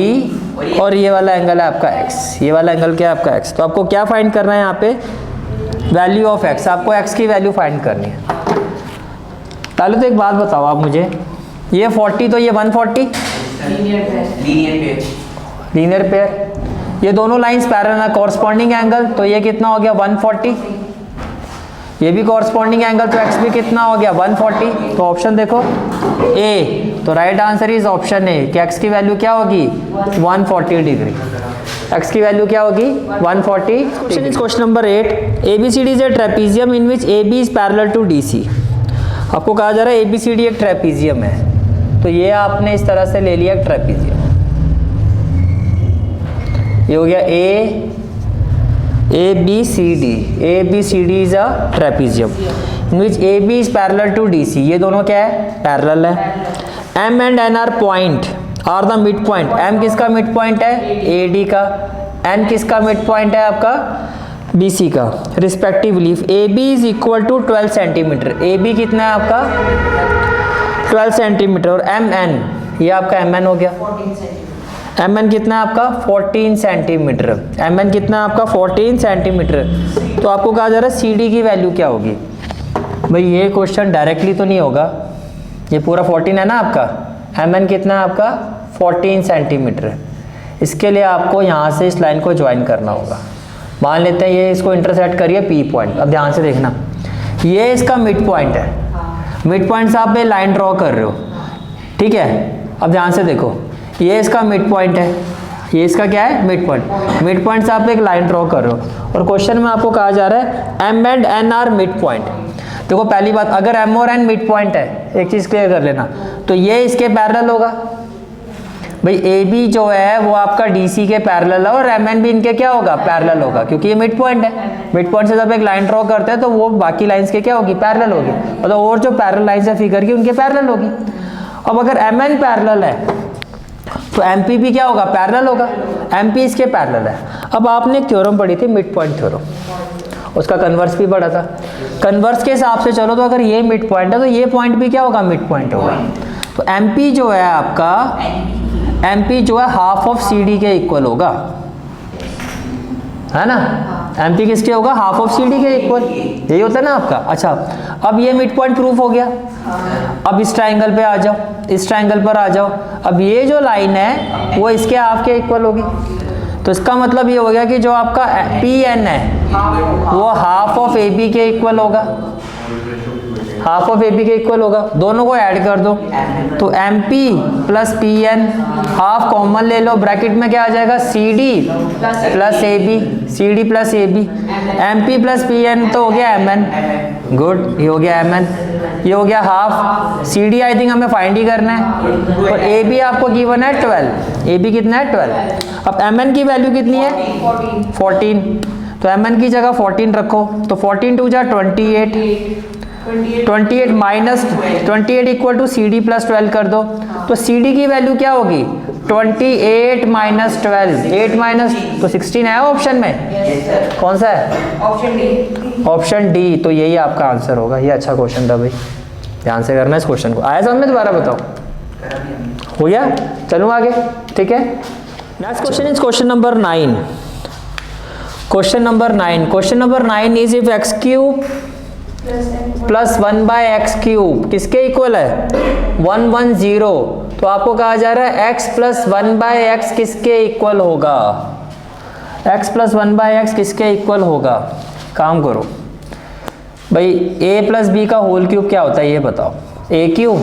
और ये वाला एंगल है आपका x, ये वाला एंगल क्या है आपका x। तो आपको क्या फाइंड करना है यहाँ पे, वैल्यू ऑफ x, आपको x की वैल्यू फाइंड करनी है। पहले तो एक बात बताओ आप मुझे, ये 40 तो ये 140 लीनियर पेयर, ये दोनों लाइंस पैरेलल है, कॉरस्पॉन्डिंग एंगल, तो ये कितना हो गया 140, ये भी कॉरस्पॉन्डिंग एंगल, तो x भी कितना हो गया 140। तो ऑप्शन देखो ए, तो right answer is option A कि x की वैल्यू क्या होगी 140 डिग्री, x की वैल्यू क्या होगी 140। Question is question number 8, ABCD is a trapezium in which AB is parallel to DC। आपको कहा जा रहा है ABCD एक ट्रेपीजियम है, तो ये आपने इस तरह से ले लिया ट्रेपीजियम, ये हो गया ABCD is a trapezium in which AB is parallel to DC, ये दोनों क्या है पैरेलल है। M and N are point are the mid point, M किसका मिड पॉइंट है AD का, N किसका मिड पॉइंट है आपका BC का respectively. AB is equal to 12 centimetre, AB कितना है आपका 12 सेंटीमीटर, और MN ये आपका MN हो गया, MN कितना है आपका 14 सेंटीमीटर, MN कितना है आपका 14 सेंटीमीटर। तो आपको कहा जा रहा है CD की वैल्यू क्या होगी भाई, ये क्वेश्चन डायरेक्टली तो नहीं होगा, ये पूरा 14 है ना आपका, MN कितना है आपका 14 सेंटीमीटर। इसके लिए आपको यहाँ से इस लाइन को ज्वाइन करना होगा। मान लेते हैं ये इसको इंटरसेक्ट करिए P पॉइंट, अब ध्यान से देखना, ये इसका मिड पॉइंट है, मिड पॉइंट से आप ये लाइन ड्रॉ कर रहे हो, ठीक है। अब ध्यान से देखो, ये इसका मिड पॉइंट है, ये इसका क्या है मिड पॉइंट, मिड पॉइंट से आप एक लाइन ड्रॉ कर रहे हो, और क्वेश्चन में आपको कहा जा रहा है M and N are mid point. देखो पहली बात, अगर M और N मिड पॉइंट है, एक चीज क्लियर कर लेना, तो ये इसके पैरेलल होगा भाई, AB जो है वो आपका DC के पैरेलल है, और MN भी इनके क्या होगा पैरेलल होगा, क्योंकि ये मिड पॉइंट है। मिड पॉइंट से जब एक लाइन ड्रॉ करते हैं तो वो बाकी लाइंस के क्या होगी पैरेलल होगी, मतलब और जो पैरेलल लाइंस है फिगर की उनके पैरेलल होगी। अब अगर MN पैरेलल है तो MP भी क्या होगा पैरेलल होगा, MP इसके पैरेलल है। अब आपने एक थ्योरम पढ़ी थी मिड पॉइंट थ्योरम, उसका कन्वर्स भी पढ़ा था। कन्वर्स के हिसाब से चलो तो अगर ये मिड पॉइंट है तो ये पॉइंट भी क्या होगा मिड पॉइंट होगा। तो MP जो है आपका, MP जो है हाफ ऑफ CD के इक्वल होगा, है ना। MP किसके होगा, हाफ ऑफ CD के इक्वल, यही होता है ना आपका। अच्छा अब ये मिड पॉइंट प्रूफ हो गया। अब इस ट्राइंगल पे आ जाओ, इस ट्राइंगल पर आ जाओ। अब ये जो लाइन है वो इसके हाफ के इक्वल होगी, तो इसका मतलब ये हो गया कि जो आपका PN है वो हाफ ऑफ AB के इक्वल होगा, हाफ ऑफ AB के इक्वल होगा। दोनों को ऐड कर दो तो MP plus PN, half common ले लो, ब्रैकेट में क्या आ जाएगा, CD plus AB, CD plus AB, MP plus PN तो हो गया MN, गुड, ये हो गया MN, ये हो गया हाफ। CD आई थिंक हमें फाइंड ही करना है, और AB आपको गिवन है 12, AB कितना है 12। अब MN की वैल्यू कितनी है 14, तो MN की जगह 14 रखो, तो 14 टू जा 28, 28 minus 28 equal to CD plus 12 कर दो, तो CD की वैल्यू क्या होगी 28 माइनस 12, 8 माइनस तो 16 है ऑप्शन में, कौन सा है, ऑप्शन डी। तो यही आपका आंसर होगा। ये अच्छा क्वेश्चन था भाई, ध्यान से करना इस क्वेश्चन को। आया समझ में, दोबारा बताओ, हो गया, चलूँ आगे, ठीक है। Next question is question number 9। Question number 9, question number 9 is if x cube plus 1 by x cube किसके इक्वल है 110, तो आपको कहा जा रहा है x प्लस 1 बाय एक्स किसके इक्वल होगा, x प्लस 1 बाय एक्स किसके इक्वल होगा। काम करो भाई, a प्लस बी का होल क्यूब क्या होता है ये बताओ, a cube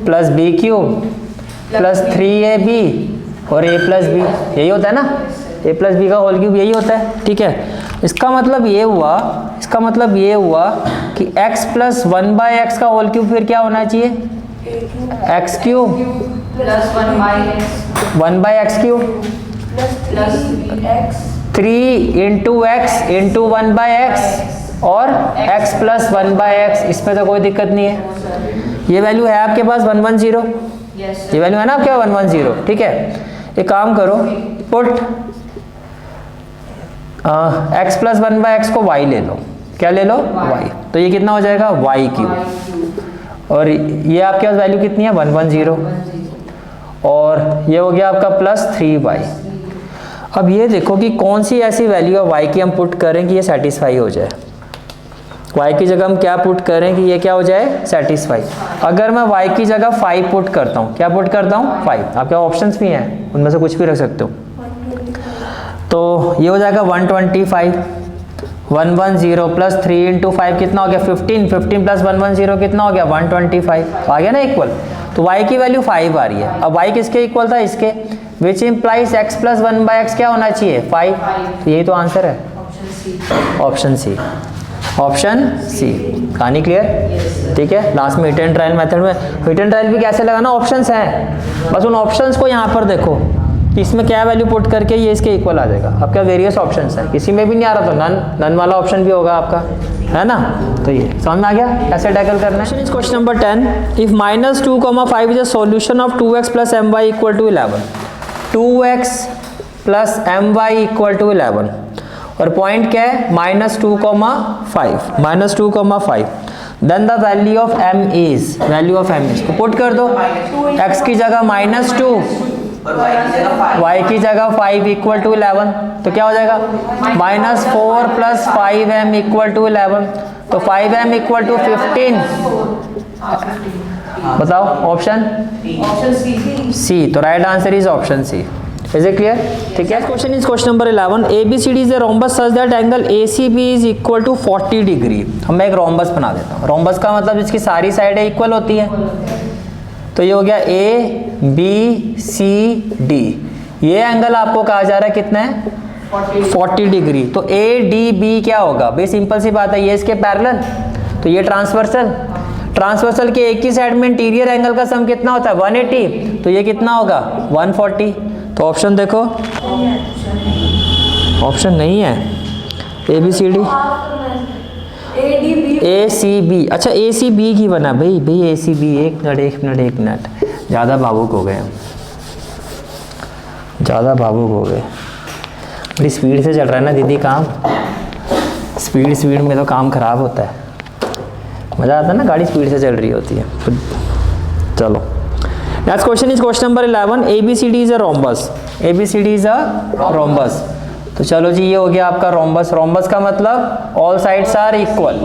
plus b cube plus 3ab और a प्लस b, यही होता है ना, a प्लस बी का होल क्यूब यही होता है, ठीक है। इसका मतलब ये हुआ, इसका मतलब ये हुआ कि x प्लस 1 बाय एक्स का होल क्यूब फिर क्या होना चाहिए, x cube plus 1 by x cube, 3 into x into 1 by x और x प्लस 1 बाय एक्स, इसमें तो कोई दिक्कत नहीं है। ये वैल्यू है आपके पास 110, ये वैल्यू है ना आपके 110, ठीक है। एक काम करो, put x plus 1 by x को y ले लो, क्या ले लो y, तो ये कितना हो जाएगा y क्यूब, और ये आपके पास वैल्यू कितनी है 110, और ये हो गया आपका प्लस 3y। अब ये देखो कि कौन सी ऐसी वैल्यू है y की हम पुट करें कि ये सेटिस्फाई हो जाए, y की जगह हम क्या पुट करें कि ये क्या हो जाए सेटिस्फाई। अगर मैं y की जगह 5 पुट करता हूँ, क्या पुट करता हूँ 5, आपके ऑप्शंस भी हैं उनमें से कुछ भी रख सकते हो, तो ये हो जाएगा 125, 110 प्लस 3 इंटू 5 कितना हो गया 15, 15 प्लस 110 कितना हो गया 125, आ गया ना इक्वल। तो y की वैल्यू 5 आ रही है। अब y किसके इक्वल था, इसके, which implies x plus 1 by x क्या होना चाहिए 5, यही तो आंसर है, ऑप्शन सी, ऑप्शन सी। कहानी क्लियर, ठीक है। लास्ट में हिट एंड ट्रायल मेथड में, हिट एंड ट्रायल भी कैसे लगाना, ऑप्शंस हैं, बस उन ऑप्शंस को यहाँ पर देखो कि इसमें क्या वैल्यू पुट करके ये इसके इक्वल आ जाएगा। आपका वेरियस ऑप्शंस है, किसी में भी नहीं आ रहा तो नन वाला ऑप्शन भी होगा आपका, है ना। तो ये समझ में आ गया ऐसे टैकल करना है। Question number 10, if -2,5 is a solution of 2x plus my equal to 11, 2x plus my equal to 11, और पॉइंट क्या है -2,5, then the value of m is, value of m is, तो पुट कर दो, x की जगह -2 y की जगह 5 इक्वल टू 11, तो क्या हो जाएगा -4 प्लस 5m इक्वल टू 11, तो 5m इक्वल टू 15, बताओ ऑप्शन सी, तो right answer is option C. Is it clear, ठीक है। Question is question number 11, ABCD is a rhombus such that angle ACB is equal to 40 degree. हम मैं एक rhombus बना देता हूँ, रोम्बस का मतलब जिसकी सारी साइडें इक्वल होती हैं, तो ये हो गया ABCD, ये एंगल आपको कहा जा रहा है कितना है 40 डिग्री, तो ADB क्या होगा भाई, सिंपल सी बात है, ये इसके पैरेलल, तो ये ट्रांसवर्सल, ट्रांसवर्सल के एक ही साइड में इंटीरियर एंगल का सम कितना होता है 180, तो ये कितना होगा 140, तो ऑप्शन देखो, ऑप्शन नहीं है ABCD, ACB, अच्छा ACB की बना भाई ACB, एक मिनट, ज़्यादा भावुक हो गए हम, ज़्यादा भावुक हो गए, बड़ी स्पीड से चल रहा है ना दीदी काम, स्पीड में तो काम खराब होता है, मज़ा आता है ना गाड़ी स्पीड से चल रही होती है। चलो next question is question number 11, ABCD is a rhombus, ABCD is a rhombus, तो चलो जी, ये हो गया आपका रोम्बस। रोम्बस का मतलब ऑल साइड्स आर इक्वल।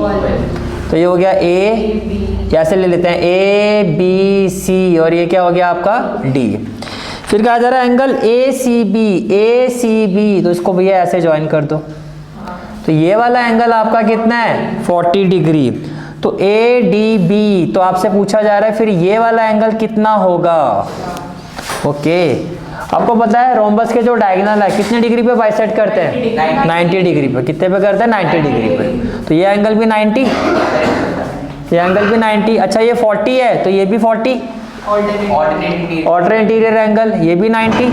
तो ये हो गया ए, ऐसे ले लेते हैं ए बी सी, और ये क्या हो गया आपका डी। फिर कहा जा रहा है एंगल ए सी बी, तो इसको भैया ऐसे ज्वाइन कर दो। तो ये वाला एंगल आपका कितना है 40 डिग्री। तो ए डी बी, तो आपसे पूछा जा रहा है फिर ये वाला एंगल कितना होगा। ओके, आपको पता है रोम्बस के जो डायगोनल है कितने डिग्री पे बाइसेक्ट करते हैं 90 डिग्री पे। कितने पे करते हैं 90 डिग्री पे। तो ये एंगल भी 90, ये एंगल भी 90। अच्छा ये 40 है तो ये भी 40, ऑल्टरनेट इंटीरियर एंगल ये भी 90,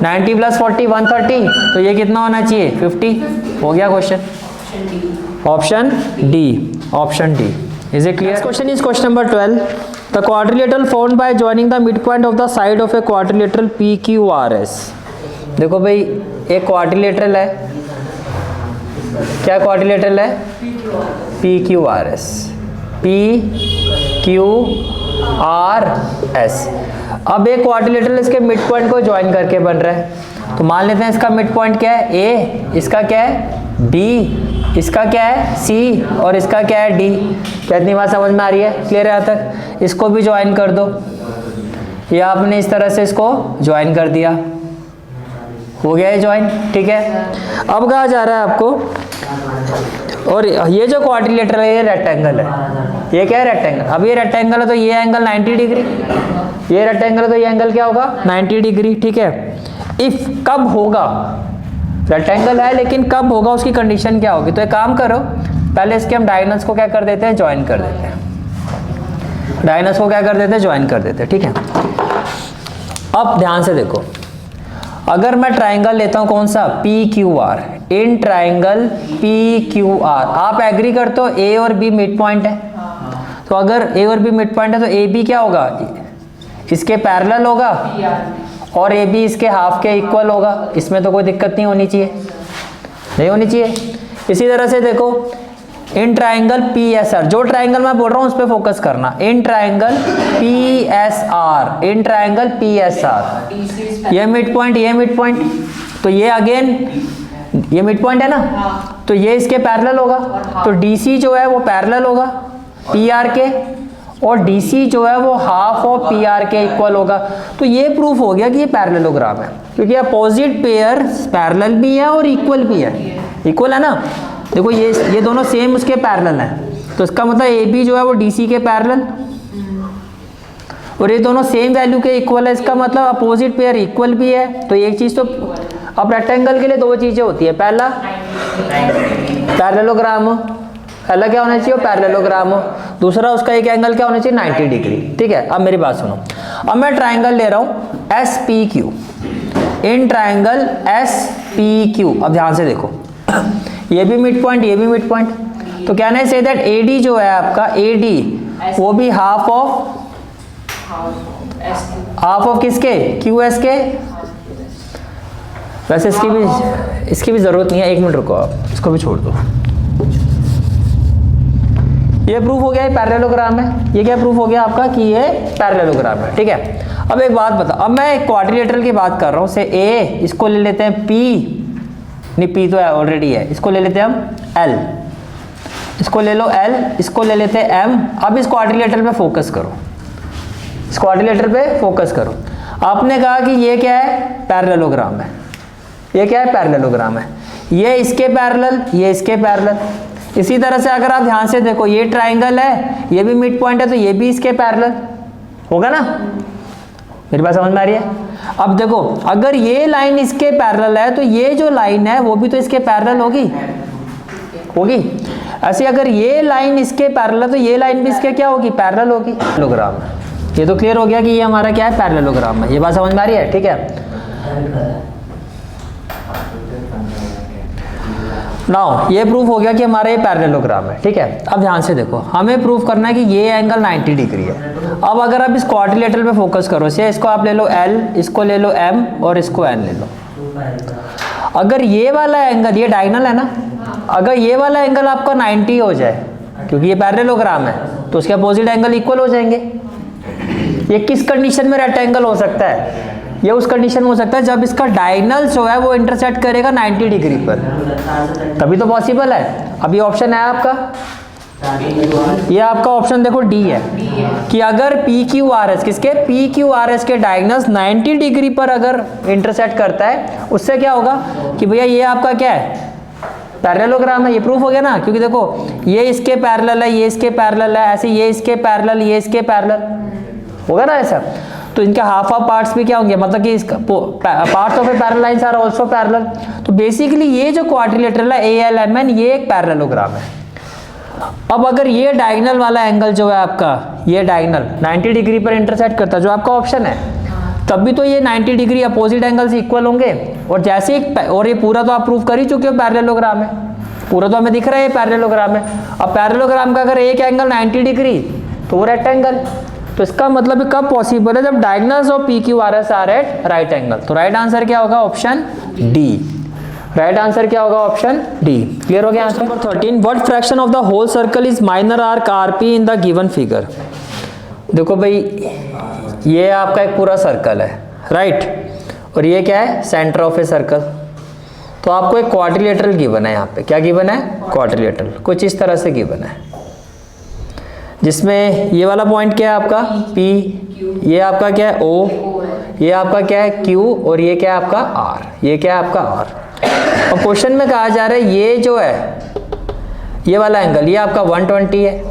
90 प्लस 40 130, तो ये कितना होना चाहिए 50। हो गया question, option D, option D. Is it clear? Question is question number 12। The quadrilateral formed by joining the mid point of the side of a quadrilateral P Q R S. देखो भाई एक क्वाड्रिलेटरल है, क्या quadrilateral है P Q R S, P Q R S. अब एक quadrilateral इसके mid point को ज्वाइन करके बन रहा है। तो मान लेते हैं इसका मिड पॉइंट क्या है ए, इसका क्या है बी, इसका क्या है सी, और इसका क्या है डी। क्या इतनी बात समझ में आ रही है? क्लियर है यहाँ तक? इसको भी ज्वाइन कर दो, या आपने इस तरह से इसको ज्वाइन कर दिया, हो गया ये ज्वाइन। ठीक है, अब कहा जा रहा है आपको, और ये जो क्वाड्रिलेटरल है ये रेक्टेंगल है, ये क्या है रेक्टेंगल। अब ये रेक्टेंगल है तो ये एंगल 90 डिग्री, ये रेक्टेंगल है तो ये एंगल क्या होगा 90 डिग्री। ठीक है, इफ कब होगा, रेक्टेंगल है लेकिन कब होगा उसकी कंडीशन क्या होगी। तो एक काम करो, पहले इसके हम डायगोनल्स को क्या कर देते हैं ज्वाइन कर देते हैं, डायगोनल्स को क्या कर देते हैं ज्वाइन कर देते हैं। ठीक है, अब ध्यान से देखो, अगर मैं ट्राइंगल लेता हूं कौन सा P Q R, in triangle P Q R, आप एग्री करते हो ए और बी मिड पॉइंट है। तो अगर ए और बी मिड पॉइंट है तो ए बी क्या होगा इसके पैरेलल होगा, और ए बी इसके हाफ के इक्वल होगा। इसमें तो कोई दिक्कत नहीं होनी चाहिए, नहीं होनी चाहिए। इसी तरह से देखो in triangle P S R, जो ट्राइंगल मैं बोल रहा हूँ उस पर फोकस करना, in triangle P S R, in triangle P S R, ये मिड पॉइंट, ये मिड पॉइंट, तो ये अगेन ये मिड पॉइंट है ना, तो ये इसके पैरेलल होगा। तो डी सी जो है वो पैरेलल होगा पी आर के, और DC जो है वो हाफ ऑफ PR के इक्वल होगा। तो ये प्रूफ हो गया कि ये पैरेललोग्राम है, क्योंकि अपोजिट पेयर पैरेलल भी है और इक्वल भी है। इक्वल है ना, देखो ये दोनों सेम उसके पैरेलल हैं, तो इसका मतलब AB जो है वो DC के पैरेलल, और ये दोनों सेम वैल्यू के इक्वल है, इसका मतलब अपोजिट पेयर इक्वल भी है। तो एक चीज़ तो, अब रेक्टेंगल के लिए दो चीज़ें होती है, पहला पैरेललोग्राम हो, पहला क्या होना चाहिए पैरेललोग्राम हो, दूसरा उसका एक एंगल क्या होना चाहिए 90 डिग्री। ठीक है, अब मेरी बात सुनो, अब मैं ट्राइंगल ले रहा हूँ SPQ, इन ट्राइंगल SPQ। अब ध्यान से देखो, ये भी मिड पॉइंट, ये भी मिड पॉइंट, तो क्या नहीं से दैट AD जो है आपका AD वो भी हाफ ऑफ किसके QS के। वैसे इसकी भी जरूरत नहीं है, एक मिनट रुको, आप इसको भी छोड़ दो। ये प्रूफ हो गया ये पैरेललोग्राम है, ये क्या प्रूफ हो गया आपका कि ये पैरेललोग्राम है। ठीक है, अब एक बात बता, अब मैं एक क्वाड्रिलेटरल की बात कर रहा हूँ, से A, इसको ले लेते हैं P, नहीं P तो ऑलरेडी है, इसको ले लेते हैं हम L, इसको ले लो L, इसको ले लेते हैं M। अब इस क्वाड्रिलेटरल पे फोकस करो, इस क्वाड्रिलेटरल पे फोकस करो। आपने कहा कि ये क्या है पैरेललोग्राम है, ये क्या है पैरेललोग्राम है, ये इसके पैरेलल, ये इसके पैरेलल। इसी तरह से अगर आप ध्यान से देखो, ये ट्राइंगल है, ये भी मिड पॉइंट है, तो ये भी इसके पैरेलल होगा ना। मेरी बात समझ में आ रही है? अब देखो, अगर ये लाइन इसके पैरेलल है तो ये जो लाइन है वो भी तो इसके पैरेलल होगी। ऐसे अगर ये लाइन इसके पैरेलल है तो ये लाइन भी इसके क्या होगी पैरेलल होगी। पैरेललोग्राम, ये तो क्लियर हो गया कि ये हमारा क्या है पैरेललोग्राम है। ये बात समझ में आ रही है? ठीक है, नाउ ये प्रूफ हो गया कि हमारा ये पैरेललोग्राम है। ठीक है, अब ध्यान से देखो, हमें प्रूफ करना है कि ये एंगल 90 डिग्री है। अब अगर आप इस क्वाड्रिलेटरल पे फोकस करो, से इसको आप ले लो L, इसको ले लो M और इसको N ले लो। अगर ये वाला एंगल, ये डायगोनल है ना, अगर ये वाला एंगल आपका 90 हो जाए, क्योंकि ये पैरेललोग्राम है, तो उसके अपोजिट एंगल इक्वल हो जाएंगे। ये किस कंडीशन में रेक्टेंगल हो सकता है? ये उस कंडीशन में हो सकता है जब इसका डायगोनल जो है वो इंटरसेक्ट करेगा 90 डिग्री पर, तभी तो पॉसिबल है। अभी ऑप्शन है आपका, ये आपका ऑप्शन देखो डी है कि अगर पी क्यू आर एस किसके, पी क्यू आर एस के डायगोनल्स 90 डिग्री पर अगर इंटरसेक्ट करता है, उससे क्या होगा कि भैया ये आपका क्या है, पैरेललोग्राम है। ये प्रूफ हो गया ना, क्योंकि देखो ये इसके पैरेलल है, ये इसके पैरेलल है, ऐसे ये इसके पैरेलल, ये इसके पैरेलल होगा ना ऐसा। तो इनके हाफ ऑफ पार्ट्स भी क्या होंगे, मतलब कि इसका parts of a parallel lines are also parallel. तो बेसिकली ये जो क्वाड्रिलेटरल है ALMN, ये एक पैरेललोग्राम है। अब अगर ये डायगोनल वाला एंगल जो है आपका, ये डायगोनल 90 डिग्री पर इंटरसेक्ट करता है, जो आपका ऑप्शन है, तब भी तो ये 90 डिग्री अपोजिट एंगल से इक्वल होंगे। और जैसे और ये पूरा तो आप प्रूफ कर ही चुके हो पैरेललोग्राम है, पूरा तो हमें दिख रहा है ये पैरेललोग्राम है। अब पैरेललोग्राम का अगर एक एंगल 90 डिग्री तो वो रेक्टेंगल, तो इसका मतलब कब पॉसिबल है, जब diagonals of PQRS are at right angle. तो राइट आंसर क्या होगा, ऑप्शन डी। राइट आंसर क्या होगा, ऑप्शन डी। क्लियर हो गया answer. Number 13, what fraction of the whole circle is minor arc RP in the given figure. देखो भाई ये आपका एक पूरा सर्कल है, राइट, और ये क्या है, सेंटर ऑफ ए सर्कल। तो आपको एक क्वाड्रिलेटरल गिवन है, यहाँ पे क्या गिवन है, क्वाड्रिलेटरल, कुछ इस तरह से गिवन है, जिसमें ये वाला पॉइंट क्या है आपका P, ये आपका क्या है O, ये आपका क्या है Q, और ये क्या है आपका R, ये क्या है आपका R। और क्वेश्चन में कहा जा रहा है ये जो है ये वाला एंगल, ये आपका 120 है,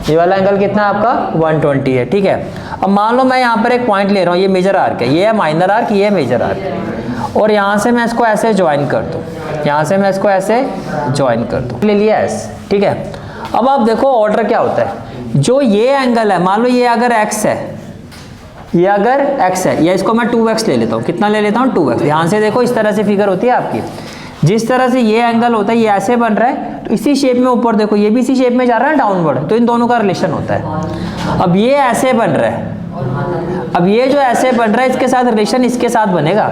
ये वाला एंगल कितना आपका 120 है, ठीक है। अब मान लो मैं यहाँ पर एक पॉइंट ले रहा हूँ, ये मेजर आर्क है, ये है माइनर आर्क, ये है मेजर आर्क, और यहाँ से मैं इसको ऐसे ज्वाइन कर दूँ, यहाँ से मैं इसको ऐसे ज्वाइन कर दूँ, ले लिया ऐसे, ठीक है। अब आप देखो ऑर्डर क्या होता है, जो ये एंगल है, मान लो ये अगर x है, ये अगर x है, या इसको मैं 2x ले लेता हूँ, कितना ले लेता हूँ 2x। ध्यान से देखो इस तरह से फिगर होती है आपकी, जिस तरह से ये एंगल होता है, ये ऐसे बन रहा है, तो इसी शेप में ऊपर देखो ये भी इसी शेप में जा रहा है डाउनवर्ड, तो इन दोनों का रिलेशन होता है। अब ये ऐसे बन रहा है, अब ये जो ऐसे बन रहा है इसके साथ रिलेशन इसके साथ बनेगा।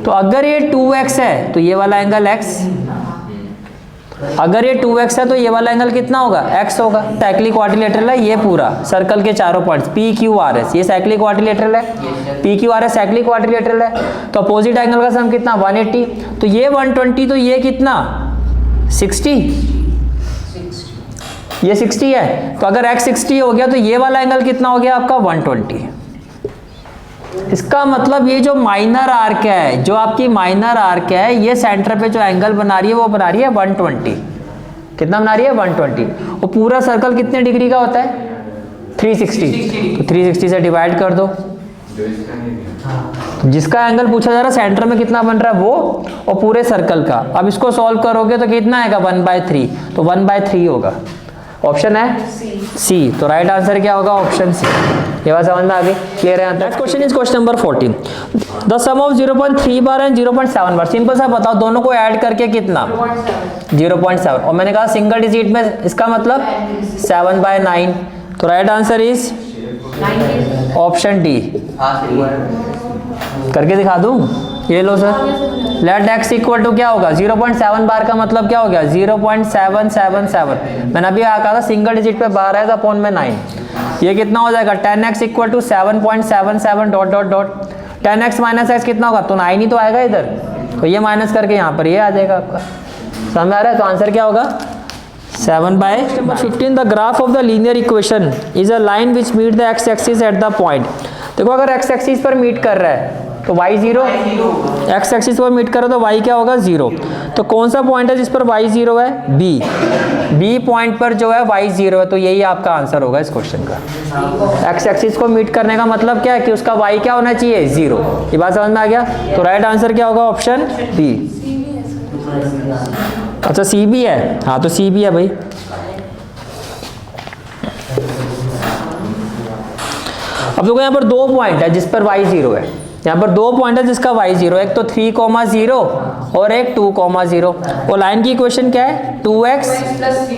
तो अगर ये 2x है तो ये वाला एंगल x, अगर ये 2x है तो ये वाला एंगल कितना होगा, x होगा। साइक्लिक क्वाड्रिलेटरल है ये पूरा, सर्कल के चारों पॉइंट्स PQRS, ये साइक्लिक क्वाड्रिलेटरल है, PQRS साइक्लिक क्वाड्रिलेटरल है। तो अपोजिट एंगल का सम कितना 180, तो ये 120, तो ये कितना 60, ये 60 है। तो अगर x 60 हो गया तो ये वाला एंगल कितना हो गया आपका 120। इसका मतलब ये जो माइनर आर्क है, जो आपकी माइनर आर्क है, ये सेंटर पे जो एंगल बना रही है वो बना रही है 120। कितना बना रही है 120। और पूरा सर्कल कितने डिग्री का होता है 360, तो 360 से डिवाइड कर दो। जिसका एंगल पूछा जा रहा है सेंटर में कितना बन रहा है वो, और पूरे सर्कल का। अब इसको सॉल्व करोगे तो कितना आएगा 1/3, तो 1/3 होगा। ऑप्शन है सी। तो राइट आंसर क्या होगा, ऑप्शन सी। ये बात समझ में आ गई, क्लियर है। Next question is question number 14, the sum of 0.3 bar and 0.7 bar. Simple सा बताओ, दोनों को ऐड करके कितना 0.7, और मैंने कहा सिंगल डिजिट में, इसका मतलब 7/9। तो right answer is option D. करके दिखा दूं, ये लो sir, let x equal to क्या होगा 0.7 बार का मतलब क्या हो गया 0.777। मैंने अभी कहा था सिंगल डिजिट पे बार है तो अपॉन में 9, ये कितना हो जाएगा 10x equal to 7.77 dot dot dot 10x minus x कितना होगा, तो 9 ही तो आएगा इधर, तो ये माइनस करके यहाँ पर ये आ जाएगा आपका। समझ आ रहा है, तो आंसर क्या होगा 7/15। The graph of the linear equation is a line which meet the x axis at the point. देखो अगर x एक्सिस पर मीट कर रहा है तो y 0, x एक्सिस पर मीट कर रहा है तो y क्या होगा 0। तो कौन सा पॉइंट है जिस पर y 0 है, b पॉइंट पर जो है y 0 है, तो यही आपका आंसर होगा इस क्वेश्चन का। x एक्सिस को मीट करने का मतलब क्या है कि उसका y क्या होना चाहिए 0। ये बात समझ में आ गया। तो राइट आंसर क्या होगा, ऑप्शन बी। अच्छा सी भी है, हाँ तो सी भी है भाई। अब देखो यहाँ पर दो पॉइंट है जिस पर y 0 है, यहाँ पर दो पॉइंट है जिसका y 0, एक तो 3,0 और एक 2,0। और लाइन की इक्वेशन क्या है 2x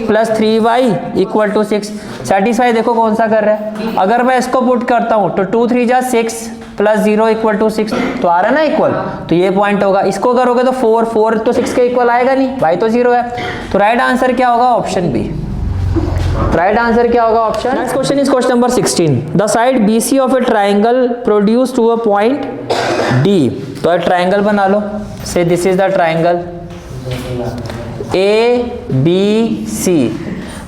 plus 3y equal to 6। Satisfy देखो कौन सा कर रहा है। अगर मैं इसको पुट करता हूँ तो 2 3 जा 6 प्लस 0 इक्वल टू 6, तो आ रहा है ना इक्वल, तो ये पॉइंट होगा। इसको करोगे तो 4 तो 6 के इक्वल आएगा नहीं, y तो 0 है। तो राइट आंसर क्या होगा, ऑप्शन बी। राइट आंसर क्या होगा option. Next question is question number 16। The side BC of a triangle produce to a point D। तो ट्राइंगल बना लो, say this is the triangle ABC।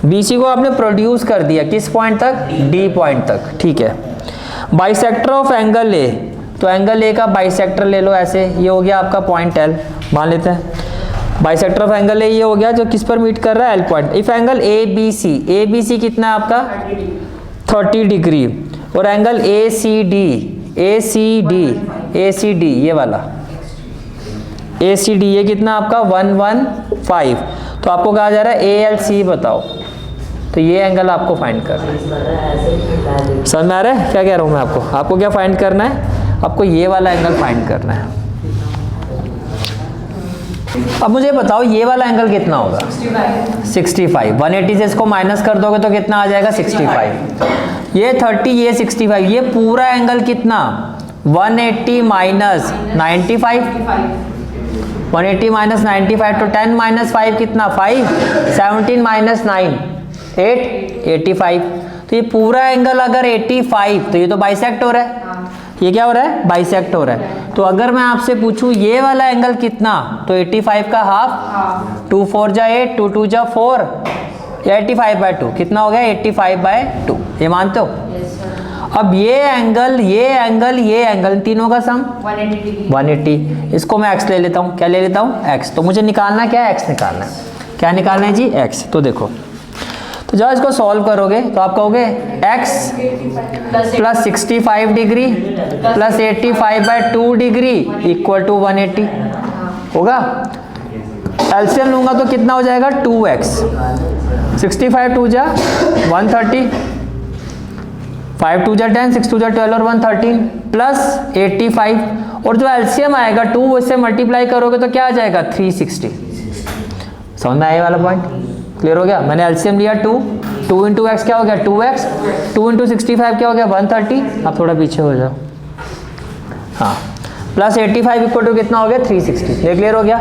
BC को आपने produce कर दिया किस पॉइंट तक, D पॉइंट तक, ठीक है। बाइसेक्टर ऑफ एंगल A, तो एंगल A का बाइसेक्टर ले लो ऐसे, ये हो गया आपका पॉइंट L मान लेते हैं। बाइसेक्टर ऑफ एंगल ए ये हो गया जो किस पर मीट कर रहा है, L point. If angle ABC कितना है आपका 30 डिग्री, और एंगल ACD ये वाला ACD ये कितना आपका 115, तो आपको कहा जा रहा है ALC बताओ, तो ये एंगल आपको फाइंड करना है। समझ में आ रहा है क्या कह रहा हूँ मैं आपको क्या फाइंड करना है, आपको ये वाला एंगल फाइंड करना है। अब मुझे बताओ ये वाला एंगल कितना होगा 65। 180 से इसको माइनस कर दोगे तो कितना आ जाएगा 65। ये 30 ये 65, ये पूरा एंगल कितना 180 माइनस 95, 180 माइनस 95 तो 10 माइनस 5 कितना 5, 17 माइनस 9 8, 85। तो ये पूरा एंगल अगर 85, तो ये तो बाइसेक्ट हो रहा है, ये क्या हो रहा है बाइसेक्ट हो रहा है। तो अगर मैं आपसे पूछूं ये वाला एंगल कितना, तो 85 का हाफ, 2 4 जा 8, 2 2 जा 4, 85/2 कितना हो गया 85/2, ये मानते हो। अब ये एंगल इन तीनों का सम 180, इसको मैं x ले लेता हूँ, क्या ले लेता हूँ x। तो मुझे निकालना क्या है, x निकालना है। क्या निकालना है जी, x। तो देखो, तो जब इसको सॉल्व करोगे तो आप कहोगे x plus 65 degree plus 85/2 degree equal to 180 होगा। एलसीएम लूंगा तो कितना हो जाएगा 2x, 65 2 जा 130, 5 2 जा 10, 6 2 जा 12 और 113 प्लस 85, और जो एलसीएम आएगा 2 इससे मल्टीप्लाई करोगे तो क्या आ जाएगा 360। समझ में आया वाला पॉइंट, क्लियर हो गया। मैंने एलसीएम लिया 2 इंटू एक्स क्या हो गया 2x, 2 इंटू 65 क्या हो गया 130, आप थोड़ा पीछे हो जाओ, हाँ, प्लस 85 इक्वल टू कितना हो गया 360। ये क्लियर हो गया।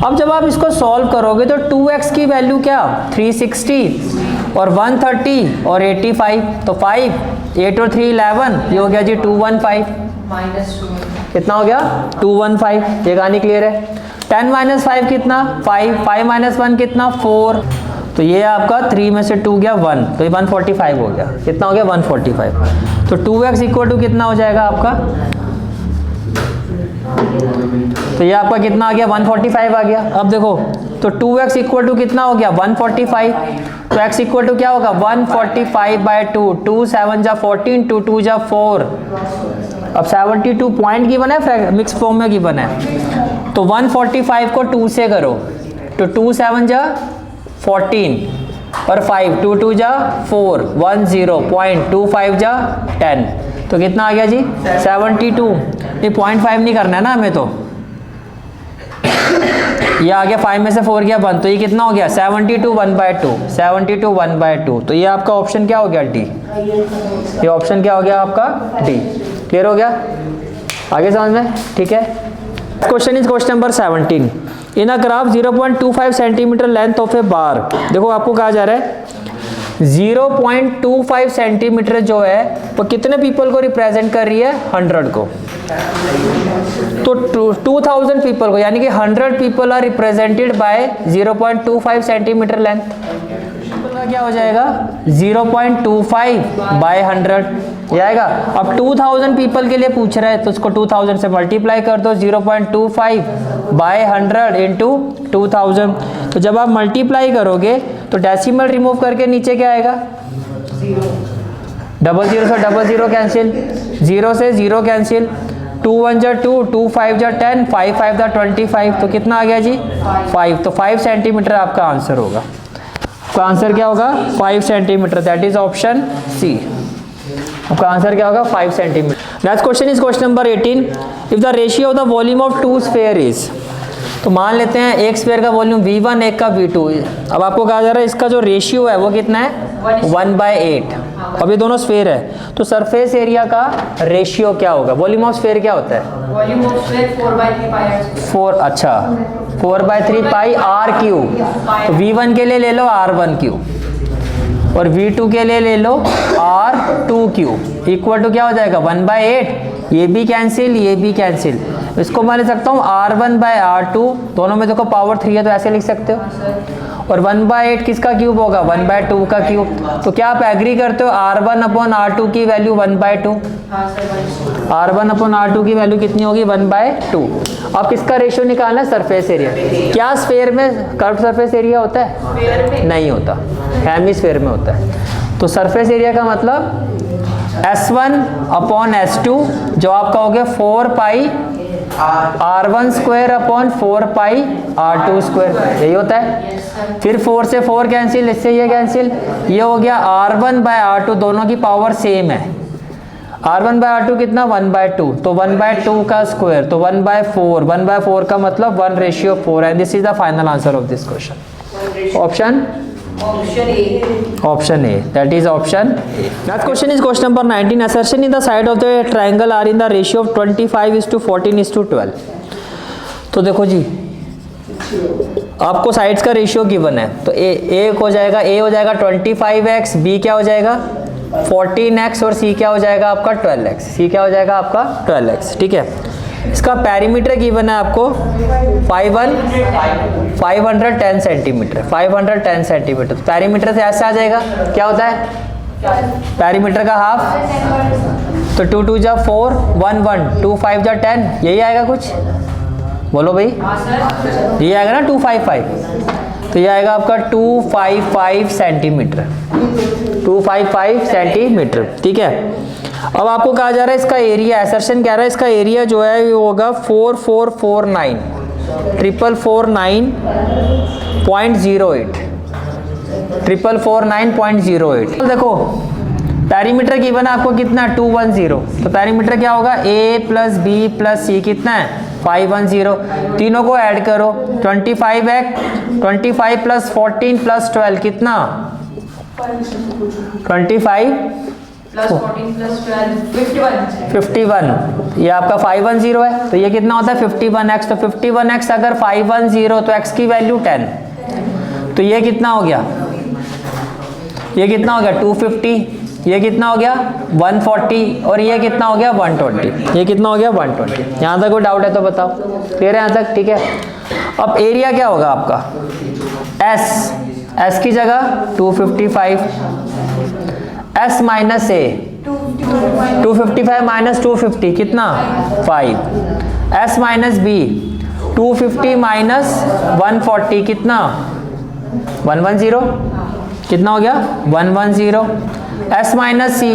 अब जब आप इसको सॉल्व करोगे तो 2x की वैल्यू क्या 360 और 130 और 85, तो 5 8 और 3 11, ये हो गया जी 215 कितना हो गया 215। ये कहानी क्लियर है। 10 माइनस 5 कितना 5, 5 माइनस 1 कितना 4, तो ये आपका 3 में से 2 गया 1, तो ये 145 हो गया। कितना हो गया 145। तो 2x इक्वल टू कितना हो जाएगा आपका, तो ये आपका कितना आ गया 145 आ गया। अब देखो तो 2x इक्वल टू कितना हो गया 145, तो x इक्वल टू क्या होगा 145/2, 2 7 जा 14, 2 2 जा 4। अब 72 पॉइंट की बना है, मिक्स फॉर्म में की बना है, तो 145 को 2 से करो तो 2 7 जा 14 और 5 2 2 जा 4, 10.25 जा 10, तो कितना आ गया जी 72। ये 0.5 नहीं करना है ना हमें, तो ये आ गया 5 में से 4 गया 1, तो ये कितना हो गया 72 1/2, 72 1/2। तो ये आपका ऑप्शन क्या हो गया डी, ये ऑप्शन क्या हो गया आपका डी। क्लियर हो गया, आगे समझ में, ठीक है। Question is question number 17। In a graph 0.25 centimetre length of a bar, देखो आपको कहा जा रहा है 0.25 सेंटीमीटर जो है वो कितने पीपल को रिप्रेजेंट कर रही है 100 को, तो 2000 पीपल को, यानी कि 100 people are represented by 0.25 centimetre length. क्या हो जाएगा 0.25 बाय 100 ये आएगा। अब 2000 पीपल के लिए पूछ रहा है तो उसको 2000 से मल्टीप्लाई कर दो, 0.25 बाय 100 इंटू 2000। तो जब आप मल्टीप्लाई करोगे तो डेसिमल रिमूव करके नीचे क्या आएगा 00 से 00 कैंसिल, 0 से 0 कैंसिल, 2 1 जा 2, 2 5 जा 10, 5 5 जा 25, तो कितना आ गया जी 5। तो 5 सेंटीमीटर आपका आंसर होगा। आपका आंसर क्या होगा 5 centimetre, that is option C. आपका आंसर क्या होगा 5 centimetre. Next question is question number 18। If the ratio of the volume of 2 sphere is, तो मान लेते हैं एक स्फीयर का वॉल्यूम V1 एक का V2। अब आपको कहा जा रहा है इसका जो रेशियो है वो कितना है 1/8। अब ये दोनों स्फीयर है तो सरफेस एरिया का रेशियो क्या होगा। वॉल्यूम ऑफ स्फीयर क्या होता है वॉल्यूम ऑफ स्फीयर 4/3 पाई 4, अच्छा 4/3 पाई r क्यूब। तो V1 के लिए ले लो r1 क्यूब, और V2 के लिए ले लो R2 इक्वल टू क्या हो जाएगा 1/8, ये भी कैंसिल ये भी कैंसिल। इसको मैं लिख सकता हूँ R1/R2, दोनों में देखो पावर 3 है तो ऐसे लिख सकते हो, और 1/8 किसका क्यूब होगा 1/2 का क्यूब। तो क्या आप एग्री करते हो R1/R2 की वैल्यू 1/2? हाँ सर, R1/R2 की वैल्यू कितनी होगी 1/2। अब किसका रेशियो निकालना है सरफेस एरिया। क्या स्फेयर में कर्व सरफेस एरिया होता है? स्क्वायर में नहीं होता, हेमिस्फेयर में होता है। तो सरफेस एरिया का मतलब S1/S2 जो आपका हो गया 4 R1² 4 R2², यही होता है। फिर 4 से 4 कैंसिल, इससे ये कैंसिल, ये हो गया R1/R2, दोनों की पावर सेम है। R1/R2 कितना 1/2, तो 1/2 का स्क्वायर तो 1/4, 1/4 का मतलब 1:4, and this is the final answer of this question. Option A, that is option A. Next question is question number 19. Assertion in the side of the triangle are in the ratio of 25:14:12. तो देखो जी, आपको sides का ratio given है, तो ए हो जाएगा 25x, B क्या हो जाएगा 14x, और सी क्या हो जाएगा आपका 12x। सी क्या हो जाएगा आपका 12x, ठीक है। इसका पैरीमीटर गिवन है आपको 510 सेंटीमीटर, 510 सेंटीमीटर। पैरीमीटर से ऐसे आ जाएगा, क्या होता है पैरीमीटर का हाफ, तो 2 2 जा 4, 1 1, 2 5 जा 10, यही आएगा कुछ, बोलो भाई, ये आएगा ना 255, तो ये आएगा आपका 255 सेंटीमीटर, 255 सेंटीमीटर, ठीक है। अब आपको कहा जा रहा है इसका एरिया, असर्शन कह रहा है इसका एरिया जो है वो होगा 4449 449.08 देखो पैरीमीटर गिवन है आपको कितना 210, तो पैरीमीटर क्या होगा a प्लस बी प्लस सी कितना है 510, तीनों को ऐड करो 25 प्लस 14 प्लस 12 कितना 25 प्लस 14 प्लस 12 51। ये आपका 510 है, तो ये कितना होता है 51x, तो 51x अगर 510 तो x की वैल्यू 10, तो ये कितना हो गया 250, ये कितना हो गया 140, और ये कितना हो गया 120, ये कितना हो गया 120। यहाँ तक कोई डाउट है तो बताओ, क्लियर है यहाँ तक, ठीक है। अब एरिया क्या होगा आपका S की जगह 255, S माइनस ए 255 माइनस 250 कितना 5, S माइनस बी 250 माइनस 140 कितना 110, कितना हो गया 110, S माइनस सी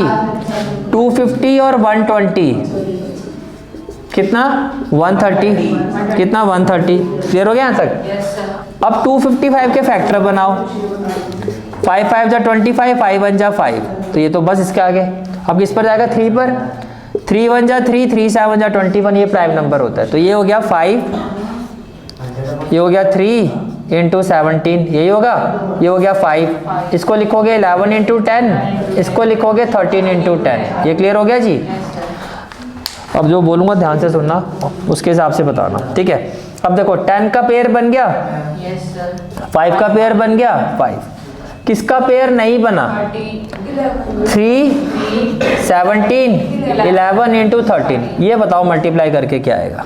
250 और 120 कितना 130, कितना 130, क्लियर हो गया यहाँ तक। अब 255 के फैक्टर बनाओ, 5 5 जा 25, 5 1 जा 5, तो ये तो बस इसके आगे। अब किस पर जाएगा 3 पर, 3 1 जा 3, 3 7 जा 21, ये प्राइम नंबर होता है, तो ये हो गया 5, ये हो गया 3 इंटू 17, यही होगा, ये हो गया 5, इसको लिखोगे 11 इंटू 10, इसको लिखोगे 13 इंटू 10, ये क्लियर हो गया जी। अब जो बोलूँगा ध्यान से सुनना, उसके हिसाब से बताना, ठीक है। अब देखो 10 का पेयर बन गया, 5 का पेयर बन गया 5, किसका पेयर नहीं बना 3 17 11 इंटू 13, ये बताओ मल्टीप्लाई करके क्या आएगा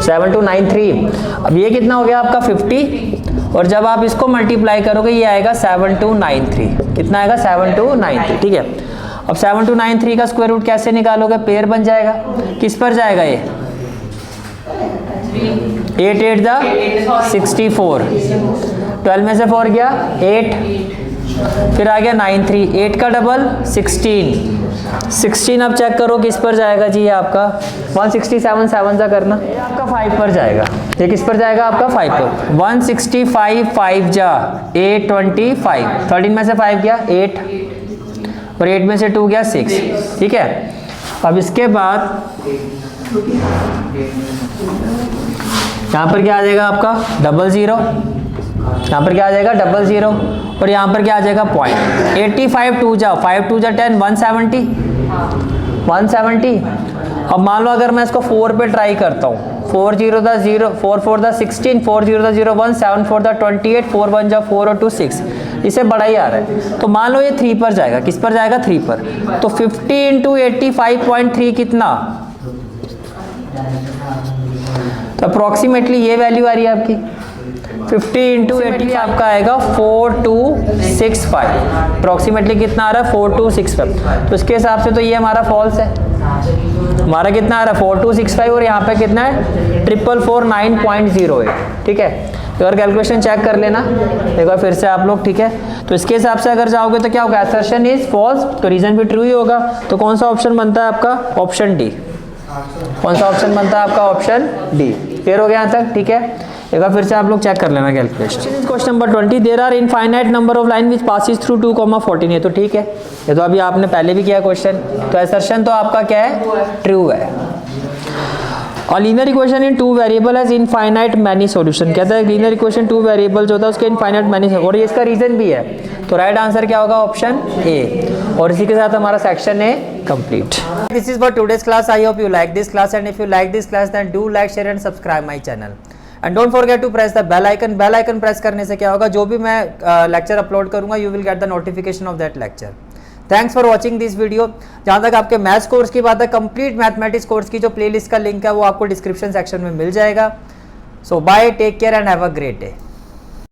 7293। अब ये कितना हो गया आपका 50, और जब आप इसको मल्टीप्लाई करोगे ये आएगा 7293, कितना आएगा 7293, ठीक है। अब 7293 का स्क्वायर रूट कैसे निकालोगे, पेयर बन जाएगा, किस पर जाएगा ये 8 8 जा 64, 12 में से 4 गया 8, फिर आ गया 9 3, 8 का डबल 16, अब चेक करो किस पर जाएगा जी, ये आपका 167 7 जा करना, ये आपका 5 पर जाएगा, ये किस पर जाएगा आपका 5 पर, 165 5 जा 825, 13 में से 5 गया 8, और 8 में से 2 गया 6, ठीक है। अब इसके बाद यहाँ पर क्या आ जाएगा आपका 00, यहाँ पर क्या आ जाएगा 00, और यहाँ पर क्या आ जाएगा पॉइंट, 85 2 जा 5 2 जा 10 170, 170। अब मान लो अगर मैं इसको 4 पे ट्राई करता हूँ, 4 0 दा 0, 4 4 दा 16, 4 0 दा 0 1, 7 4 दा 28, 4 1 जा 4 और 2 6, इसे बड़ा ही आ रहा है। तो मान लो ये 3 पर जाएगा, किस पर जाएगा? 3 पर। तो 50 इंटू 85.3 कितना? तो अप्रॉक्सीमेटली ये वैल्यू आ रही है आपकी 50 इंटू 80 आपका आएगा 4265। अप्रॉक्सीमेटली कितना आ रहा है? 4265। तो इसके हिसाब से तो ये हमारा फॉल्स है। हमारा कितना आ रहा है? 4265 और यहाँ पे कितना है? 4449.08। ठीक है, एक बार कैलकुलेशन चेक कर लेना एक बार फिर से आप लोग। ठीक है, तो इसके हिसाब से अगर जाओगे तो क्या होगा? असर्शन इज फॉल्स, तो रीजन भी ट्रू ही होगा। तो कौन सा ऑप्शन बनता है आपका? Option D. कौन सा ऑप्शन बनता है आपका? Option D. क्लियर हो गया यहाँ तक? ठीक है, एक बार फिर से आप लोग चेक कर लेना calculation. Question number 20, there are infinite number of line which passes through 2,14। ये तो ठीक है, ये तो अभी आपने पहले भी किया क्वेश्चन। तो असर्शन तो आपका क्या है? ट्रू है। और linear equation in 2 variable has infinite many solution. कहता है लीनियर इक्वेशन 2 वेरिएबल जो होता है उसके इनफाइनाइट मैनी, और ये इसका रीजन भी है। तो राइट आंसर क्या होगा? Option A. और इसी के साथ हमारा section A complete. This is for today's class. I hope you like this class, and if you like this class then do like, share and subscribe my channel. And don't forget to press the bell icon. Bell icon press करने से क्या होगा? जो भी मैं lecture upload करूंगा you will get the notification of that lecture. Thanks for watching this video. जहाँ तक आपके मैथ्स कोर्स की बात है, कंप्लीट मैथमेटिक्स कोर्स की जो प्लेलिस्ट का लिंक है वो आपको डिस्क्रिप्शन सेक्शन में मिल जाएगा। So bye, take care and have a great day.